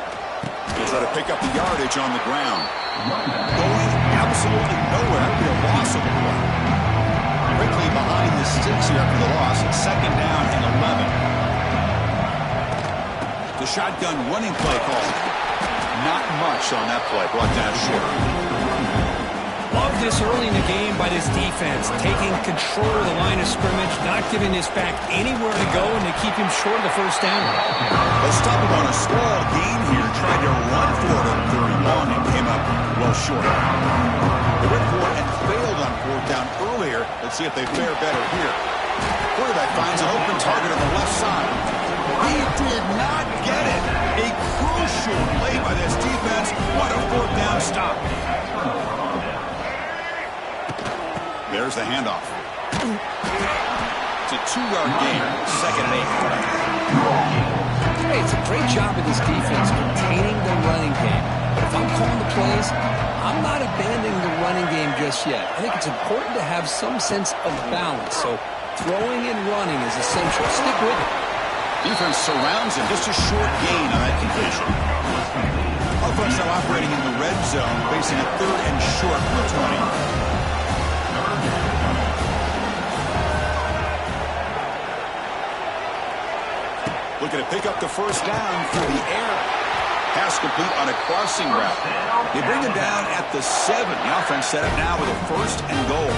He'll try to pick up the yardage on the ground. Going absolutely nowhere. That would be a loss of the play. Quickly behind the sticks here after the loss. 2nd down and 11. The shotgun running play call. Not much on that play. Brought down short. Love this early in the game by this defense, taking control of the line of scrimmage, not giving this back anywhere to go, and to keep him short of the 1st down. They'll stop him on a small gain here, tried to run for it on 3rd and long and came up well short. They went for it and failed on 4th down earlier. Let's see if they fare better here. Quarterback finds an open target on the left side. He did not get it. A crucial play by this defense. What a 4th down stop. There's the handoff. It's a 2-yard gain. 2nd and 8. Hey, it's a great job of this defense containing the running game. But if I'm calling the plays, I'm not abandoning the running game just yet. I think it's important to have some sense of balance. So throwing and running is essential. Stick with it. Defense surrounds him. Just a short gain on that completion. Offense now operating in the red zone, facing a 3rd and short from the 20. Looking to pick up the 1st down through the air. Pass complete on a crossing route. They bring him down at the 7. The offense set up now with a 1st and goal.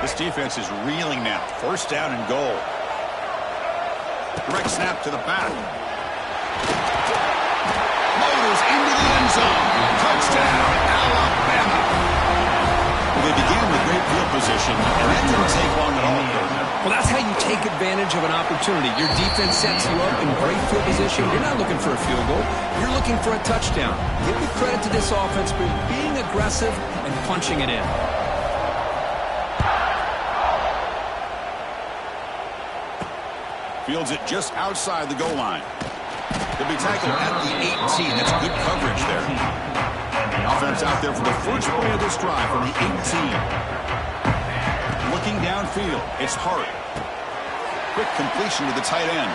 This defense is reeling now. 1st down and goal. Direct snap to the back. Motors into the end zone. Touchdown, Alabama. Well, they began with great field position, and that didn't take long at all. Well, that's how you take advantage of an opportunity. Your defense sets you up in great field position. You're not looking for a field goal. You're looking for a touchdown. Give me credit to this offense for being aggressive and punching it in. Fields it just outside the goal line. He'll be tackled at the 18. That's good coverage there. Offense out there for the first play of this drive from the 18. Looking downfield, it's Hart. Quick completion to the tight end.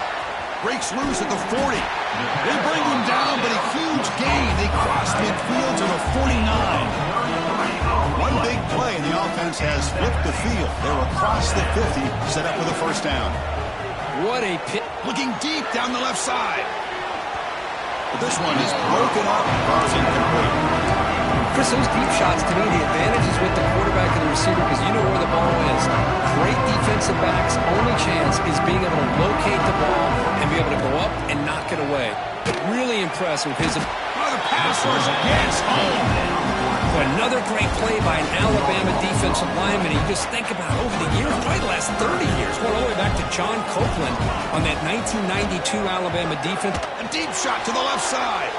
Breaks loose at the 40. They bring him down, but a huge gain. They cross midfield to the 49. One big play, and the offense has flipped the field. They're across the 50, set up with a 1st down. What a pit. Looking deep down the left side. But this one is broken up. Ball's incomplete. Chris, those deep shots, to me, the advantage is with the quarterback and the receiver because you know where the ball is. Great defensive backs' only chance is being able to locate the ball and be able to go up and knock it away. Really impressed with his... The pass rush gets home. Another great play by an Alabama defensive lineman. You just think about over the years, probably the last 30 years, going all the way back to John Copeland on that 1992 Alabama defense. A deep shot to the left side.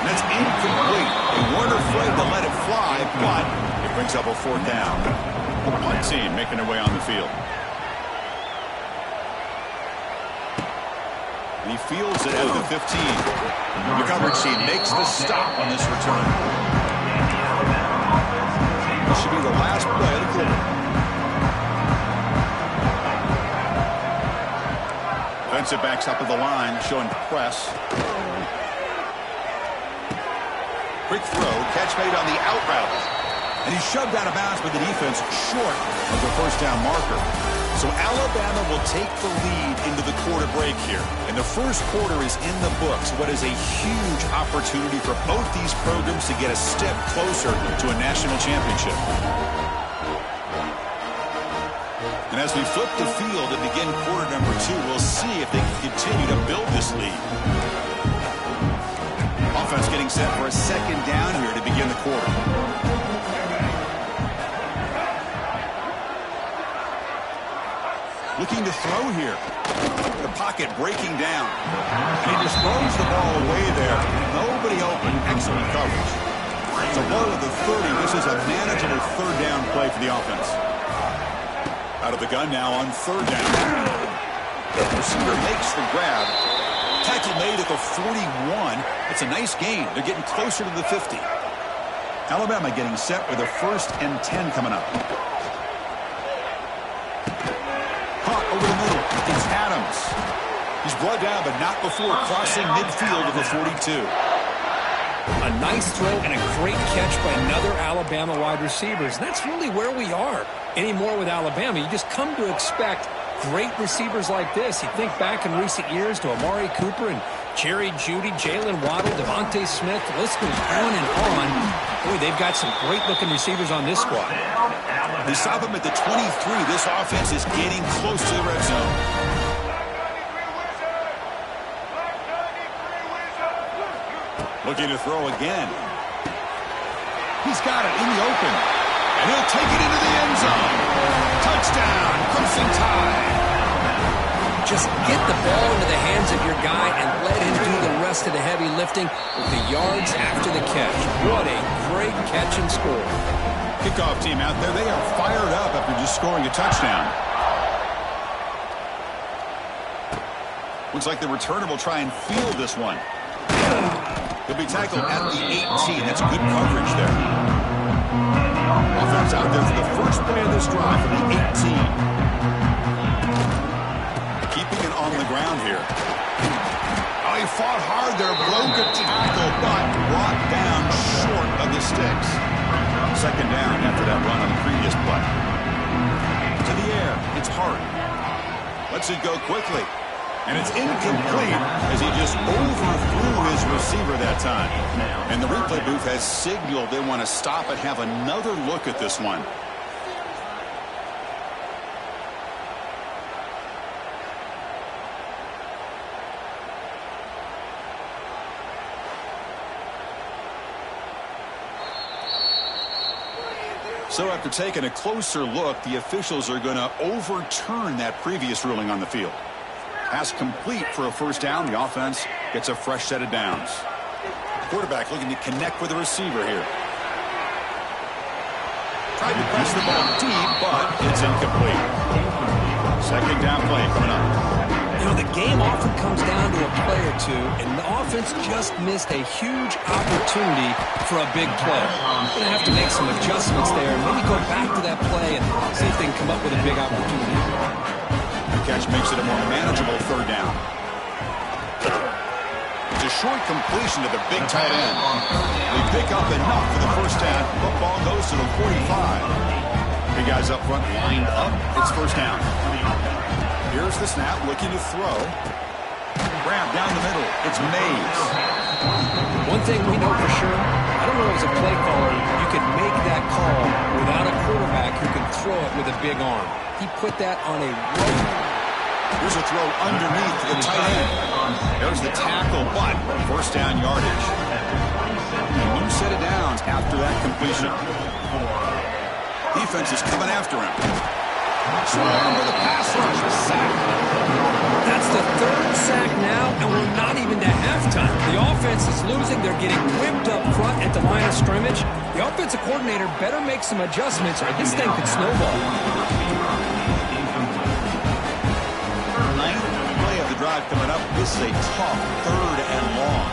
And that's incomplete. They weren't afraid to let it fly, but it brings up a 4th down. The punt team making their way on the field. And he fields it at the 15. The coverage team makes the stop on this return. This should be the last play of the quarter. Defensive backs up at the line, showing press. Quick throw, catch made on the out route. And he's shoved out of bounds by the defense short of the 1st down marker. So Alabama will take the lead into the quarter break here. And the first quarter is in the books. What is a huge opportunity for both these programs to get a step closer to a national championship. And as we flip the field and begin quarter number 2, we'll see if they can continue to build this lead. Offense getting set for a 2nd down here to begin the quarter. Looking to throw here. The pocket breaking down. And he just throws the ball away there. Nobody open. Excellent coverage. It's a low of the 30. This is a manageable 3rd down play for the offense. Out of the gun now on 3rd down. The receiver makes the grab. Tackle made at the 41. It's a nice gain. They're getting closer to the 50. Alabama getting set with a 1st and 10 coming up. Caught over the middle. It's Adams. He's brought down, but not before crossing midfield of the 42. A nice throw and a great catch by another Alabama wide receiver. And that's really where we are anymore with Alabama. You just come to expect great receivers like this. You think back in recent years to Amari Cooper and Jerry Jeudy, Jalen Waddle, Devontae Smith. The list goes on and on. Boy, they've got some great-looking receivers on this squad. They stop him at the 23. This offense is getting close to the red zone. Looking to throw again. He's got it in the open. And he'll take it into the end zone. Touchdown, Crimson Tide. Just get the ball into the hands of your guy and let him do the rest of the heavy lifting with the yards after the catch. What a great catch and score. Kickoff team out there, they are fired up after just scoring a touchdown. Looks like the returner will try and field this one. He'll be tackled at the 18. That's good coverage there. Offense out there for the first play of this drive from the 18. Keeping it on the ground here. Oh, he fought hard there, broke a tackle, but brought down short of the sticks. 2nd down after that run on the previous play. To the air, it's Hart. Lets it go quickly. And it's incomplete as he just overthrew his receiver that time. And the replay booth has signaled they want to stop and have another look at this one. So after taking a closer look, the officials are going to overturn that previous ruling on the field. Pass complete for a first down. The offense gets a fresh set of downs. Quarterback looking to connect with the receiver here. Tried to press the ball deep, but it's incomplete. Second down play coming up. You know, the game often comes down to a play or two, and the offense just missed a huge opportunity for a big play. They're going to have to make some adjustments there, and maybe go back to that play and see if they can come up with a big opportunity. The catch makes it a more manageable third down. It's a short completion to the big tight end. They pick up enough for the first down. Football goes to the 45. Big guys up front lined up. It's first down. Here's the snap, looking to throw. Grab down the middle. It's Mays. One thing we know for sure, I don't know as a play caller, you can make that call without a quarterback who can throw it with a big arm. He put that on a roll. Here's a throw underneath the tight end. There's the tackle, but first down yardage. A new set of downs after that completion. Defense is coming after him. Swarm with a pass rush, a sack. That's the third sack now, and we're not even to halftime. The offense is losing. They're getting whipped up front at the line of scrimmage. The offensive coordinator better make some adjustments, or this thing could snowball. Ninth play of the drive coming up. This is a tough third and long.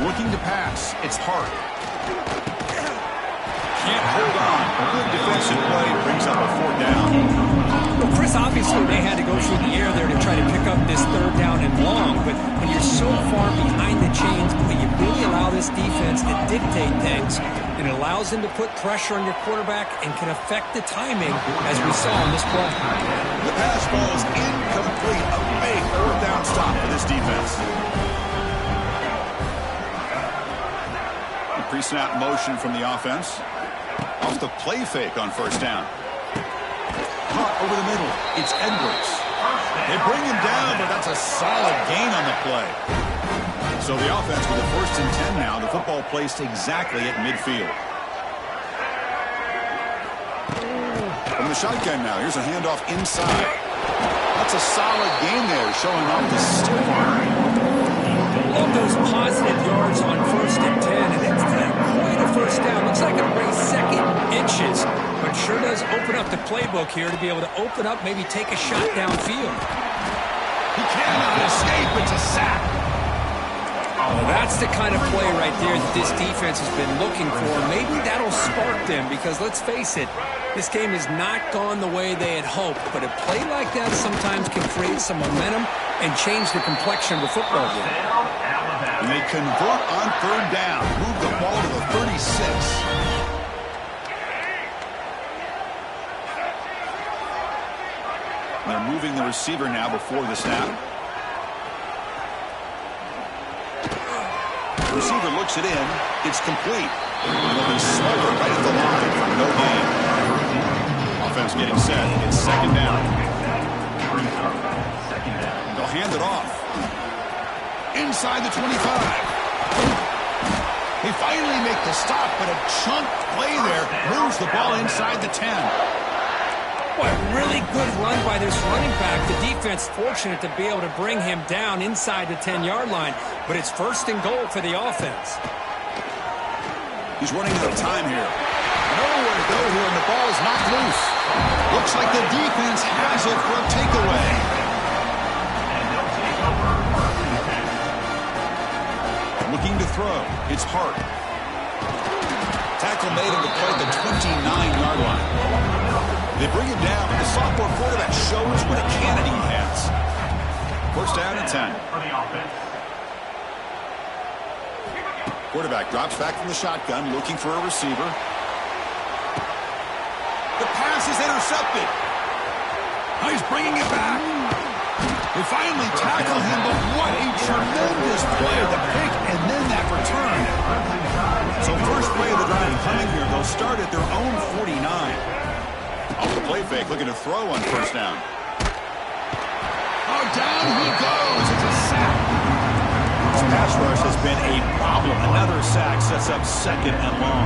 Looking to pass. It's Hart. Can't hold on. Good defensive play brings up a fourth down. Well, Chris, obviously they had to go through the air there to try to pick up this third down and long, but when you're so far behind the chains, when you really allow this defense to dictate things, it allows them to put pressure on your quarterback and can affect the timing, as we saw in this play. The pass ball is incomplete. A big fourth down stop for this defense. The pre-snap motion from the offense. Off the play fake on first down. Caught over the middle. It's Edwards. They bring him down, but that's a solid gain on the play. So the offense with the first and 10 now. The football placed exactly at midfield. From the shotgun now. Here's a handoff inside. That's a solid gain there, showing off the stiff arm. Love those positive yards on first and 10, and it's not quite a first down. Looks like a race second inches, but sure does open up the playbook here to be able to open up, maybe take a shot downfield. He cannot escape. It's a sack. Well, that's the kind of play right there that this defense has been looking for. Maybe that'll spark them because, let's face it, this game has not gone the way they had hoped. But a play like that sometimes can create some momentum and change the complexion of the football game. And they convert on third down. Move the ball to the 36. They're moving the receiver now before the snap. The receiver looks it in. It's complete. And they'll be smothered right at the line for no gain. Offense getting set. It's second down. They'll hand it off. Inside the 25. They finally make the stop, but a chunk play there moves the ball inside the 10. Boy, a really good run by this running back. The defense fortunate to be able to bring him down inside the 10-yard line, but it's first and goal for the offense. He's running out of time here. Nowhere to go here, and the ball is knocked loose. Looks like the defense has it for a takeaway. Looking to throw. It's Hart. Tackle made him to play at the 29-yard line. They bring him down, but the sophomore quarterback shows what a cannon he has. First down and 10. Quarterback drops back from the shotgun, looking for a receiver. The pass is intercepted. He's bringing it back. They finally tackle him, but what a tremendous play. The pick and then that return. So first play of the drive coming here. They'll start at their own 49. Off the play fake, looking to throw on first down. Oh, down he goes. It's a sack. This pass rush has been a problem. Another sack sets up second and long.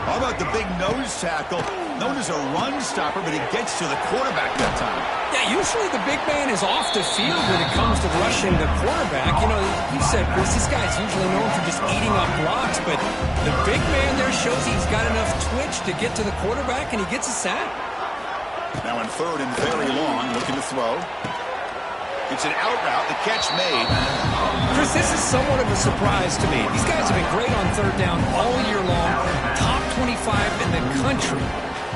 How about the big nose tackle? Known as a run stopper, but he gets to the quarterback that time. Yeah, usually the big man is off the field when it comes to rushing the quarterback. You know, you said, Chris, this guy's usually known for just eating up blocks, but the big man there shows he's got enough twitch to get to the quarterback, and he gets a sack. Now in third and very long, looking to throw. It's an out route, the catch made. Chris, this is somewhat of a surprise to me. These guys have been great on third down all year long, top 25 in the country,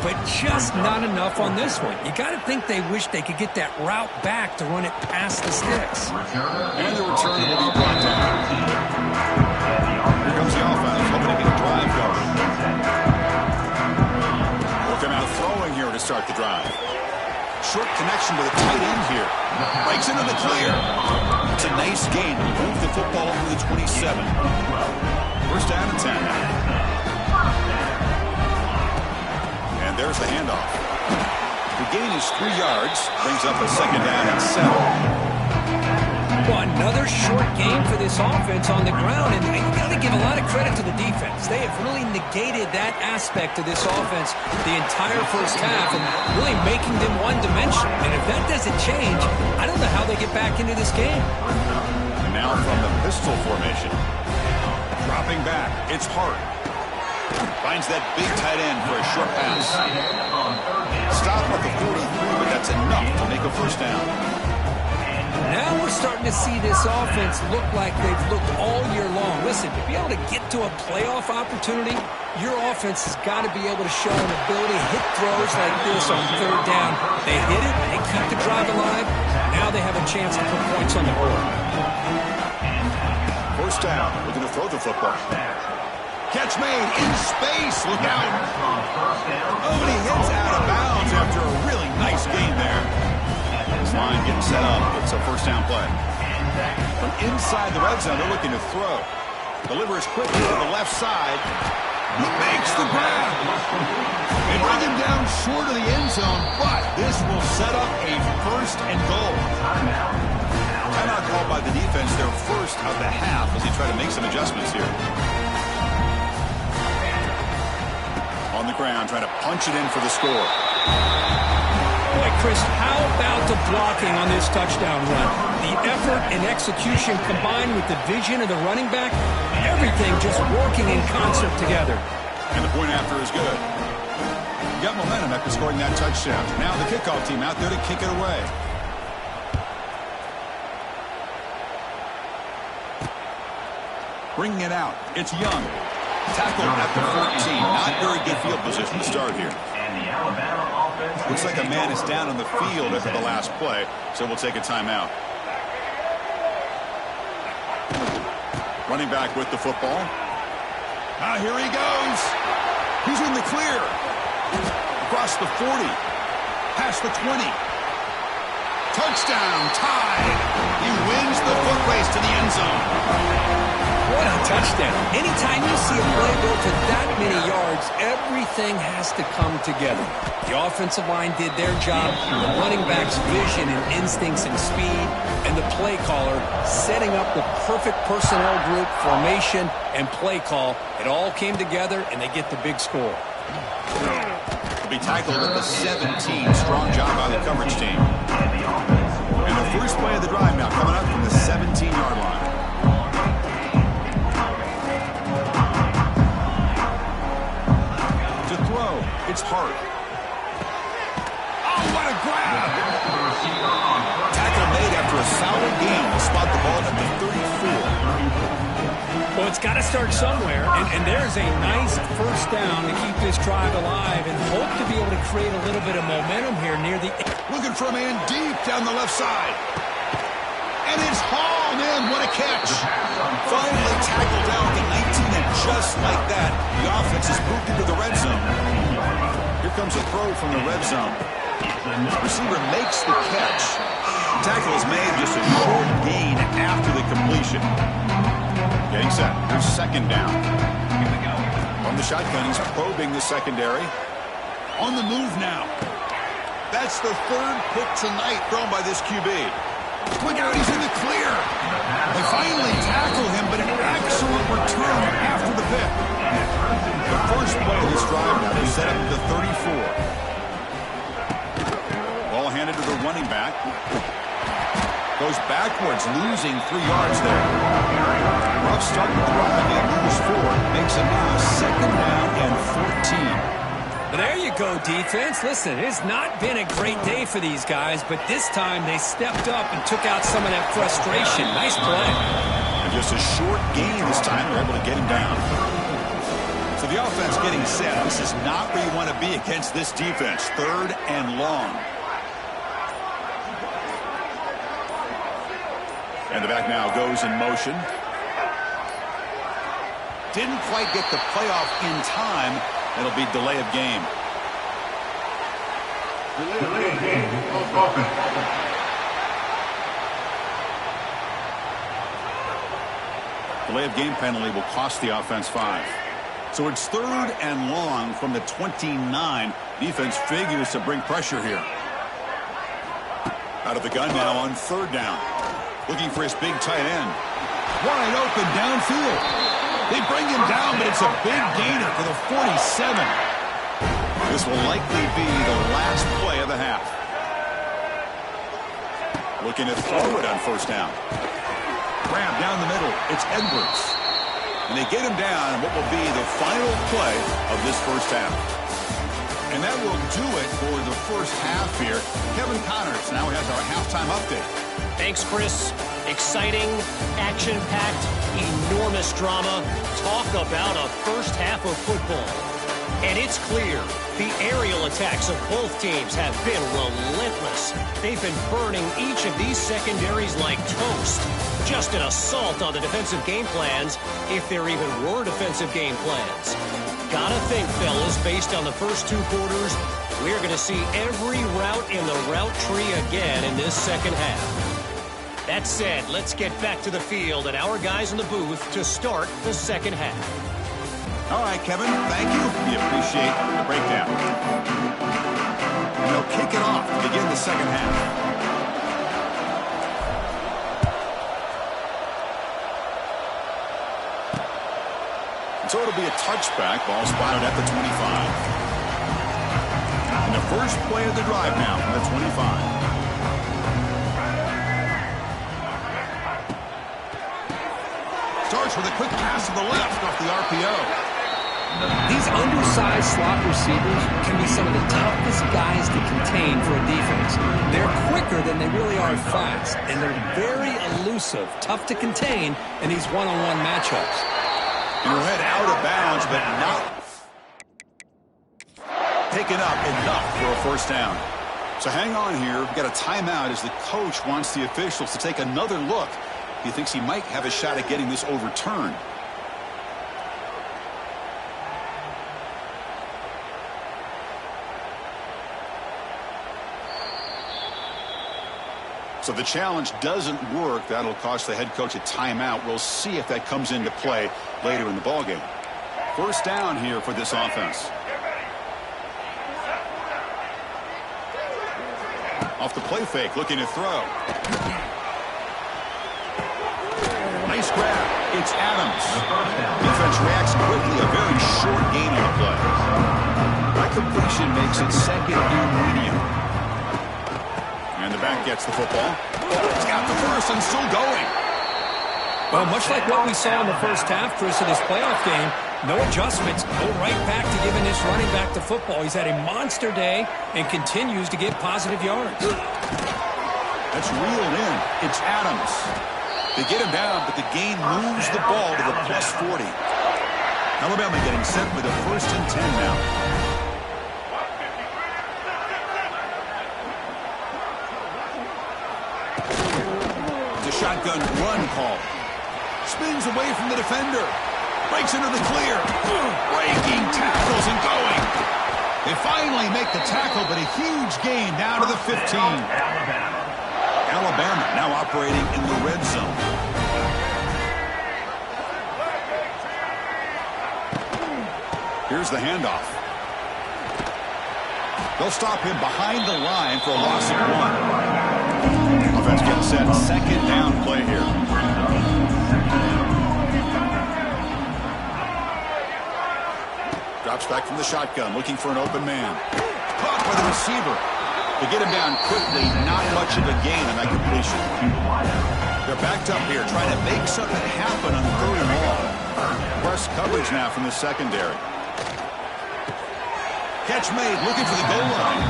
but just not enough on this one. You got to think they wish they could get that route back to run it past the sticks. And the return will be brought down. Here comes the offense, hoping to get a drive going. We'll come out throwing here to start the drive. Short connection with a tight end here. Breaks into the clear. It's a nice gain. Move the football over the 27. First down and 10. And there's the handoff. The gain is 3 yards. Brings up a second down and 7. Well, another short game for this offense on the ground, and you got to give a lot of credit to the defense. They have really negated that aspect of this offense the entire first half and really making them one-dimensional. And if that doesn't change, I don't know how they get back into this game. And now from the pistol formation. Dropping back, it's Hart. Finds that big tight end for a short pass. Stop at the 43, but that's enough to make a first down. Now we're starting to see this offense look like they've looked all year long. Listen, to be able to get to a playoff opportunity, your offense has got to be able to show an ability to hit throws like this on third down. They hit it, they keep the drive alive. Now they have a chance to put points on the board. First down, looking to throw the football. Catch made in space, look out. Oh, and he hits out of bounds after a really nice game there. This line getting set up. It's a first down play. From inside the red zone, they're looking to throw. Delivers quickly to the left side. He makes the grab. They bring him down short of the end zone, but this will set up a first and goal. Timeout called by the defense, their first of the half as they try to make some adjustments here. On the ground, trying to punch it in for the score. Boy, Chris, how about the blocking on this touchdown run? The effort and execution combined with the vision of the running back, everything just working in concert together. And the point after is good. Got momentum after scoring that touchdown. Now the kickoff team out there to kick it away. Bringing it out, it's Young. Tackled at the 14. Not very good field position to start here. Looks like a man is down on the field after the last play, so we'll take a timeout. Running back with the football. Here he goes. He's in the clear. Across the 40. Past the 20. Touchdown, tied. He wins the foot race to the end zone. What a touchdown. Anytime you see a play go to that many yards, everything has to come together. The offensive line did their job, the running back's vision and instincts and speed, and the play caller setting up the perfect personnel group, formation, and play call. It all came together, and they get the big score. Will be tackled at the 17. Strong job by the coverage team. And the first play of the drive now coming up from the 17-yard line. It's Hart. Oh, what a grab! Tackle made after a solid gain. They'll spot the ball at the 34. Well, it's got to start somewhere, and there's a nice first down to keep this drive alive and hope to be able to create a little bit of momentum here near the... Looking for a man deep down the left side. And it's hauled in. What a catch. Finally tackled down at the 19, and just like that, the offense has moved into the red zone. Here comes a throw from the red zone. Receiver makes the catch. Tackle is made, just a short gain after the completion. Getting set. Here's second down. From the shotgun, he's probing the secondary. On the move now. That's the third pick tonight thrown by this QB. Look out, he's in the clear. They finally tackle him, but an excellent return after the pick. The first play of this drive now, they set up at the 34. Ball handed to the running back. Goes backwards, losing 3 yards there. Rough start with the drive. They lose 4. Makes it now second down and 14. There you go, defense. Listen, it's not been a great day for these guys, but this time they stepped up and took out some of that frustration. Nice play. And just a short gain this time. They're able to get him down. So the offense getting set. This is not where you want to be against this defense. Third and long. And the back now goes in motion. Didn't quite get the playoff in time. It'll be delay of game. Delay of game. Offense. Delay of game penalty will cost the offense 5. So it's third and long from the 29. Defense figures to bring pressure here. Out of the gun now on third down. Looking for his big tight end. Wide open downfield. They bring him down, but it's a big gainer for the 47. This will likely be the last play of the half. Looking to throw it on first down. Grab down the middle. It's Edwards. And they get him down in what will be the final play of this first half. And that will do it for the first half here. Kevin Connors now has our halftime update. Thanks, Chris. Exciting, action-packed, enormous drama. Talk about a first half of football. And it's clear the aerial attacks of both teams have been relentless. They've been burning each of these secondaries like toast. Just an assault on the defensive game plans, if there even were defensive game plans. Gotta think, fellas, based on the first 2 quarters, we're going to see every route in the route tree again in this second half. That said, let's get back to the field and our guys in the booth to start the second half. All right, Kevin, thank you. We appreciate the breakdown. And they'll kick it off to begin the second half. And so it'll be a touchback. Ball spotted at the 25. And the first play of the drive now from the 25. Starts with a quick pass to the left off the RPO. These undersized slot receivers can be some of the toughest guys to contain for a defense. They're quicker than they really are fast, and they're very elusive, tough to contain in these one-on-one matchups. And he'll head out of bounds, but not taken up enough for a first down. So hang on here. We've got a timeout as the coach wants the officials to take another look. He thinks he might have a shot at getting this overturned. So the challenge doesn't work. That'll cost the head coach a timeout. We'll see if that comes into play later in the ballgame. First down here for this offense. Off the play fake, looking to throw. Nice grab. It's Adams. Defense reacts quickly. A very short gain on the play. That completion makes it second and medium. And the back gets the football. He's got the first and still going. Well, much like what we saw in the first half, Chris, of this playoff game, no adjustments. Go right back to giving this running back the football. He's had a monster day and continues to get positive yards. That's reeled in. It's Adams. They get him down, but the gain moves the ball to the plus 40. Alabama getting set with a 1st and 10 now. The shotgun run call. Spins away from the defender. Breaks into the clear. Breaking tackles and going. They finally make the tackle, but a huge gain down to the 15. Alabama operating in the red zone. Here's the handoff. They'll stop him behind the line for a loss of 1. Offense getting set. Second down play here. Drops back from the shotgun, looking for an open man. Caught by the receiver. To get him down quickly, not much of a gain on that completion. They're backed up here, trying to make something happen on 3rd and long. Press coverage now from the secondary. Catch made, looking for the goal line.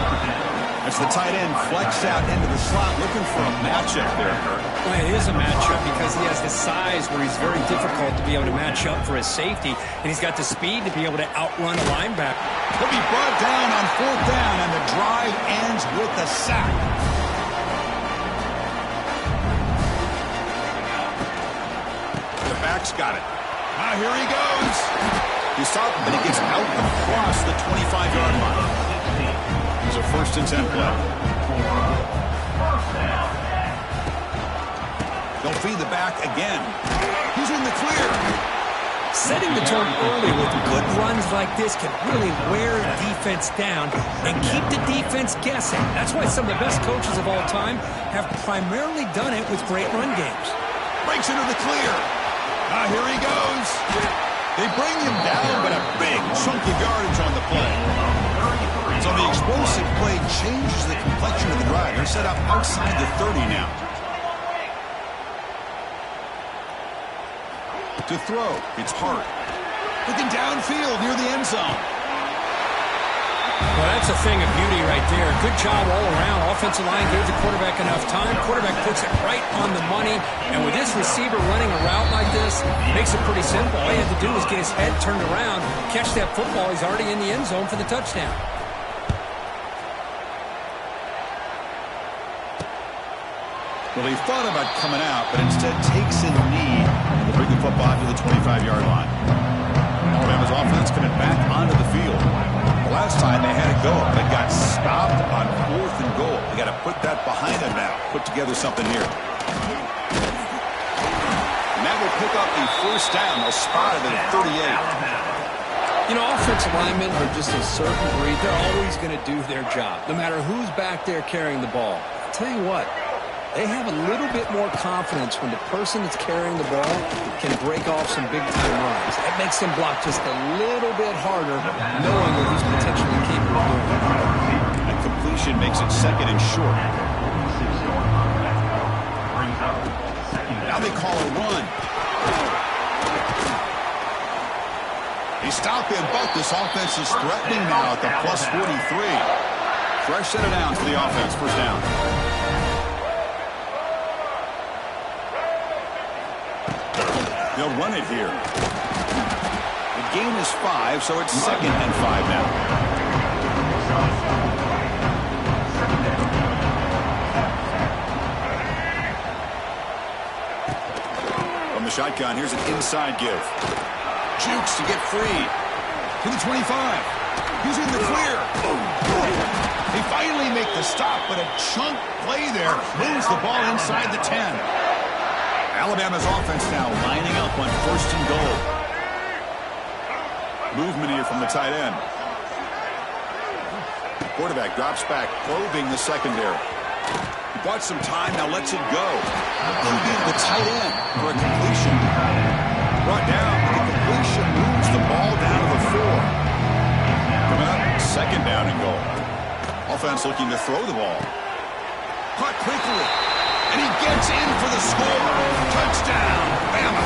As the tight end flex out into the slot, looking for a matchup there, Kurt. Well, it is a matchup because he has the size where he's very difficult to be able to match up for his safety, and he's got the speed to be able to outrun a linebacker. He'll be brought down on 4th down, and the drive ends with a sack. The back's got it. Now here he goes. He stopped, but he gets out across the 25-yard line. It's a 1st and 10 play. They'll feed the back again. He's in the clear. Setting the tone early with good runs like this can really wear a defense down and keep the defense guessing. That's why some of the best coaches of all time have primarily done it with great run games. Breaks into the clear. Now here he goes. They bring him down, but a big chunk of yardage on the play. So the explosive play changes the complexion of the drive. They're set up outside the 30 now. To throw, it's Hart. Looking downfield near the end zone. Well, that's a thing of beauty right there. Good job all around. Offensive line gave the quarterback enough time. Quarterback puts it right on the money. And with this receiver running a route like this, makes it pretty simple. All he had to do was get his head turned around, catch that football. He's already in the end zone for the touchdown. Well, he thought about coming out, but instead takes a knee to bring the football to the 25-yard line. Alabama's offense coming back onto the field. The last time they had a go, they got stopped on 4th and goal. They got to put that behind them now. Put together something here. And that will pick up the 1st down. They'll spot it at 38. You know, offensive linemen are just a certain breed. They're always going to do their job, no matter who's back there carrying the ball. I'll tell you what. They have a little bit more confidence when the person that's carrying the ball can break off some big-time runs. That makes them block just a little bit harder, knowing what he's potentially capable of doing. That completion makes it 2nd and short. Now they call a run. They stop him, but this offense is threatening now at the plus 43. Fresh set of downs for the offense. 1st down. They'll run it here. The gain is 5, so it's 2nd and 5 now. From the shotgun, here's an inside give. Jukes to get free. To the 25. He's in the clear. They finally make the stop, but a chunk play there moves the ball inside the 10. Alabama's offense now lining up on 1st and goal. Movement here from the tight end. Quarterback drops back, probing the secondary. He bought some time, now lets it go. Looking the tight end for a completion. Brought down, but the completion moves the ball down to the 4. Coming up, 2nd down and goal. Offense looking to throw the ball. Caught quickly. And he gets in for the score. Touchdown, Bama.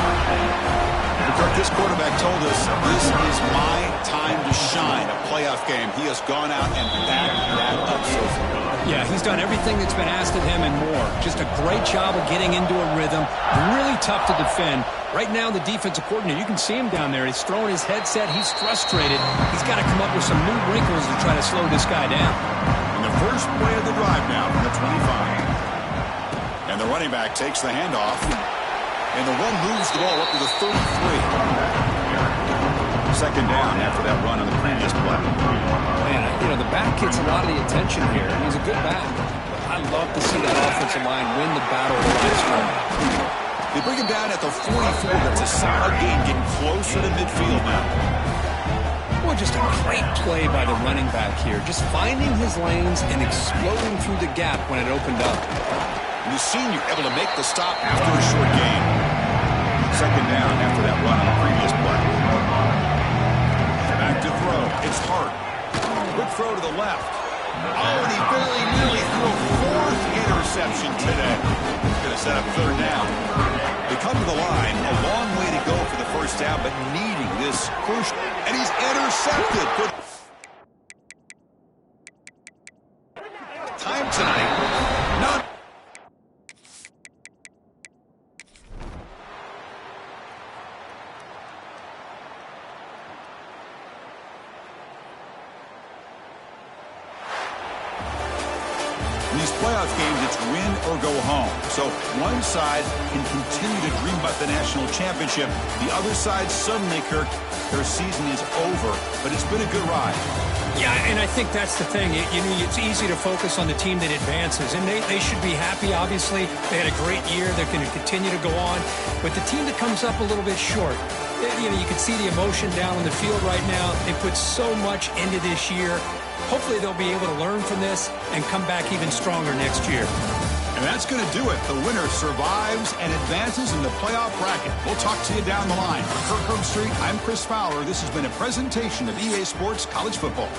This quarterback told us this is my time to shine, a playoff game. He has gone out and backed that up so far. Yeah, he's done everything that's been asked of him and more. Just a great job of getting into a rhythm. Really tough to defend. Right now, the defensive coordinator, you can see him down there. He's throwing his headset. He's frustrated. He's got to come up with some new wrinkles to try to slow this guy down. And the first play of the drive now from the 25. And the running back takes the handoff. And the run moves the ball up to the 33. 2nd down after that run on the previous play. Man, you know, the back gets a lot of the attention here. He's a good back. I love to see that offensive line win the battle of the line scrimmage. They bring him down at the 44. That's a solid gain, getting closer to midfield now. Boy, just a great play by the running back here. Just finding his lanes and exploding through the gap when it opened up. The senior able to make the stop after a short gain. Second down after that run on the previous play. Back to throw. It's Hart. Quick throw to the left. Oh, and he very nearly threw a fourth interception today. Going to set up third down. They come to the line. A long way to go for the first down, but needing this crucial. And he's intercepted. Time tonight. Not. In these playoff games, it's win or go home. So one side can continue to dream about the national championship. The other side, suddenly, Kirk, their season is over. But it's been a good ride. Yeah, and I think that's the thing. It's easy to focus on the team that advances, and they should be happy, obviously. They had a great year. They're going to continue to go on. But the team that comes up a little bit short, you can see the emotion down on the field right now. They put so much into this year. Hopefully they'll be able to learn from this and come back even stronger next year. And that's going to do it. The winner survives and advances in the playoff bracket. We'll talk to you down the line. For Kirk Herbstreit, I'm Chris Fowler. This has been a presentation of EA Sports College Football.